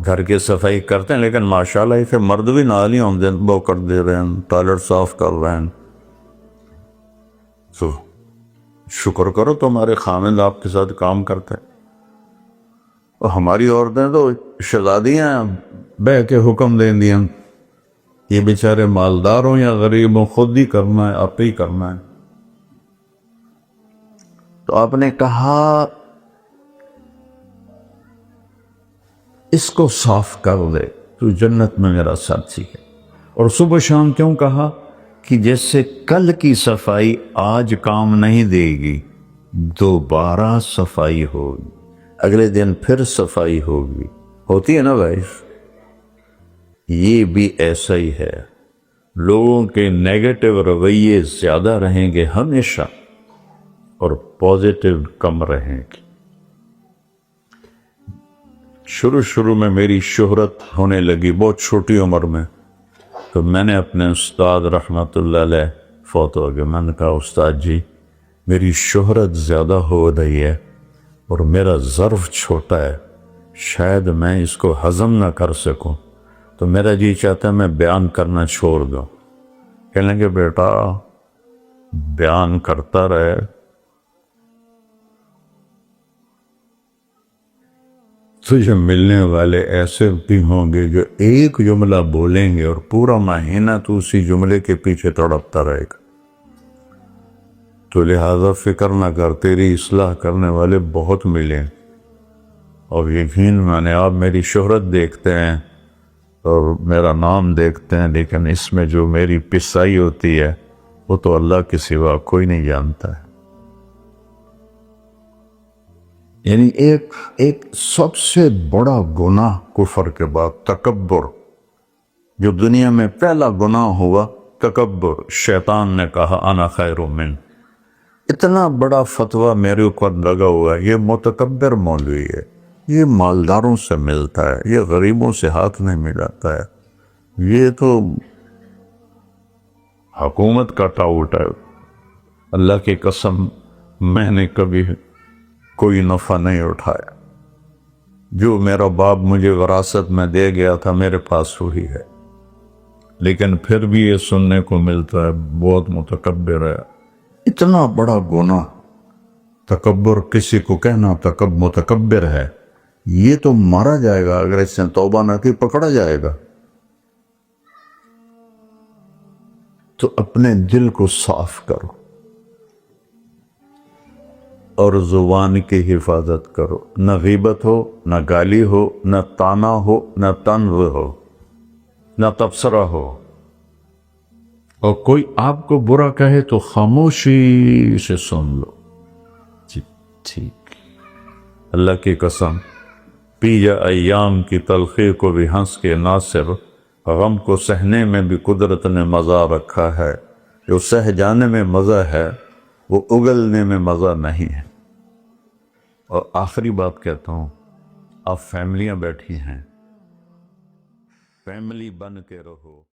Speaker 1: گھر کی صفائی کرتے ہیں، لیکن ماشاءاللہ اسے مرد بھی نال ہی ہوندے وہ کر دے رہے ہیں، ٹوائلٹ صاف کر رہے ہیں۔ تو شکر کرو تمہارے خامند آپ کے ساتھ کام کرتے ہیں۔ اور ہماری عورتیں تو شہزادیاں بہ کے حکم دیں دیا، یہ بیچارے مالدار ہوں یا غریب ہوں، خود ہی کرنا ہے، آپ ہی کرنا ہے۔ تو آپ نے کہا اس کو صاف کر دے تو جنت میں میرا ساتھی ہے۔ اور صبح شام کیوں کہا کہ جیسے کل کی صفائی آج کام نہیں دے گی، دوبارہ صفائی ہوگی، اگلے دن پھر صفائی ہوگی، ہوتی ہے نا بھائی؟ یہ بھی ایسا ہی ہے، لوگوں کے نیگیٹو رویے زیادہ رہیں گے ہمیشہ اور پازیٹیو کم رہیں گے۔ شروع میں میری شہرت ہونے لگی بہت چھوٹی عمر میں، تو میں نے اپنے استاد رحمۃ اللہ علیہ فوت ہو گئے، میں نے کہا استاد جی میری شہرت زیادہ ہو رہی ہے اور میرا ظرف چھوٹا ہے، شاید میں اس کو ہضم نہ کر سکوں، تو میرا جی چاہتا ہے میں بیان کرنا چھوڑ دوں۔ کہنے لگے بیٹا بیان کرتا رہے، تجھے ملنے والے ایسے بھی ہوں گے جو ایک جملہ بولیں گے اور پورا مہینہ تو اسی جملے کے پیچھے تڑپتا رہے گا، تو لہذا فکر نہ کر، تیری اصلاح کرنے والے بہت ملیں۔ اور یقین مانے آپ میری شہرت دیکھتے ہیں اور میرا نام دیکھتے ہیں، لیکن اس میں جو میری پسائی ہوتی ہے وہ تو اللہ کے سوا کوئی نہیں جانتا ہے۔ یعنی ایک سب سے بڑا گناہ کفر کے بعد تکبر، جو دنیا میں پہلا گناہ ہوا تکبر، شیطان نے کہا انا خیر من، اتنا بڑا فتویٰ میرے اوپر لگا ہوا ہے، یہ متکبر مولوی ہے، یہ مالداروں سے ملتا ہے، یہ غریبوں سے ہاتھ نہیں ملاتا ہے، یہ تو حکومت کا ٹاؤٹ ہے۔ اللہ کی قسم میں نے کبھی کوئی نفع نہیں اٹھایا، جو میرا باپ مجھے وراثت میں دے گیا تھا میرے پاس وہی ہے، لیکن پھر بھی یہ سننے کو ملتا ہے بہت متکبر ہے۔ اتنا بڑا گناہ تکبر، کسی کو کہنا متکبر ہے، یہ تو مارا جائے گا، اگر اس نے توبہ نہ کی پکڑا جائے گا۔ تو اپنے دل کو صاف کرو اور زبان کی حفاظت کرو، نہ غیبت ہو، نہ گالی ہو، نہ تانا ہو، نہ طنز ہو، نہ تبصرہ ہو، اور کوئی آپ کو برا کہے تو خاموشی سے سن لو، جی ٹھیک، اللہ کی قسم پی جا ایام کی تلخی کو بھی ہنس کے ناصر، غم کو سہنے میں بھی قدرت نے مزہ رکھا ہے، جو سہ جانے میں مزہ ہے وہ اگلنے میں مزہ نہیں ہے۔ اور آخری بات کہتا ہوں، آپ فیملیاں بیٹھی ہیں، فیملی بن کے رہو۔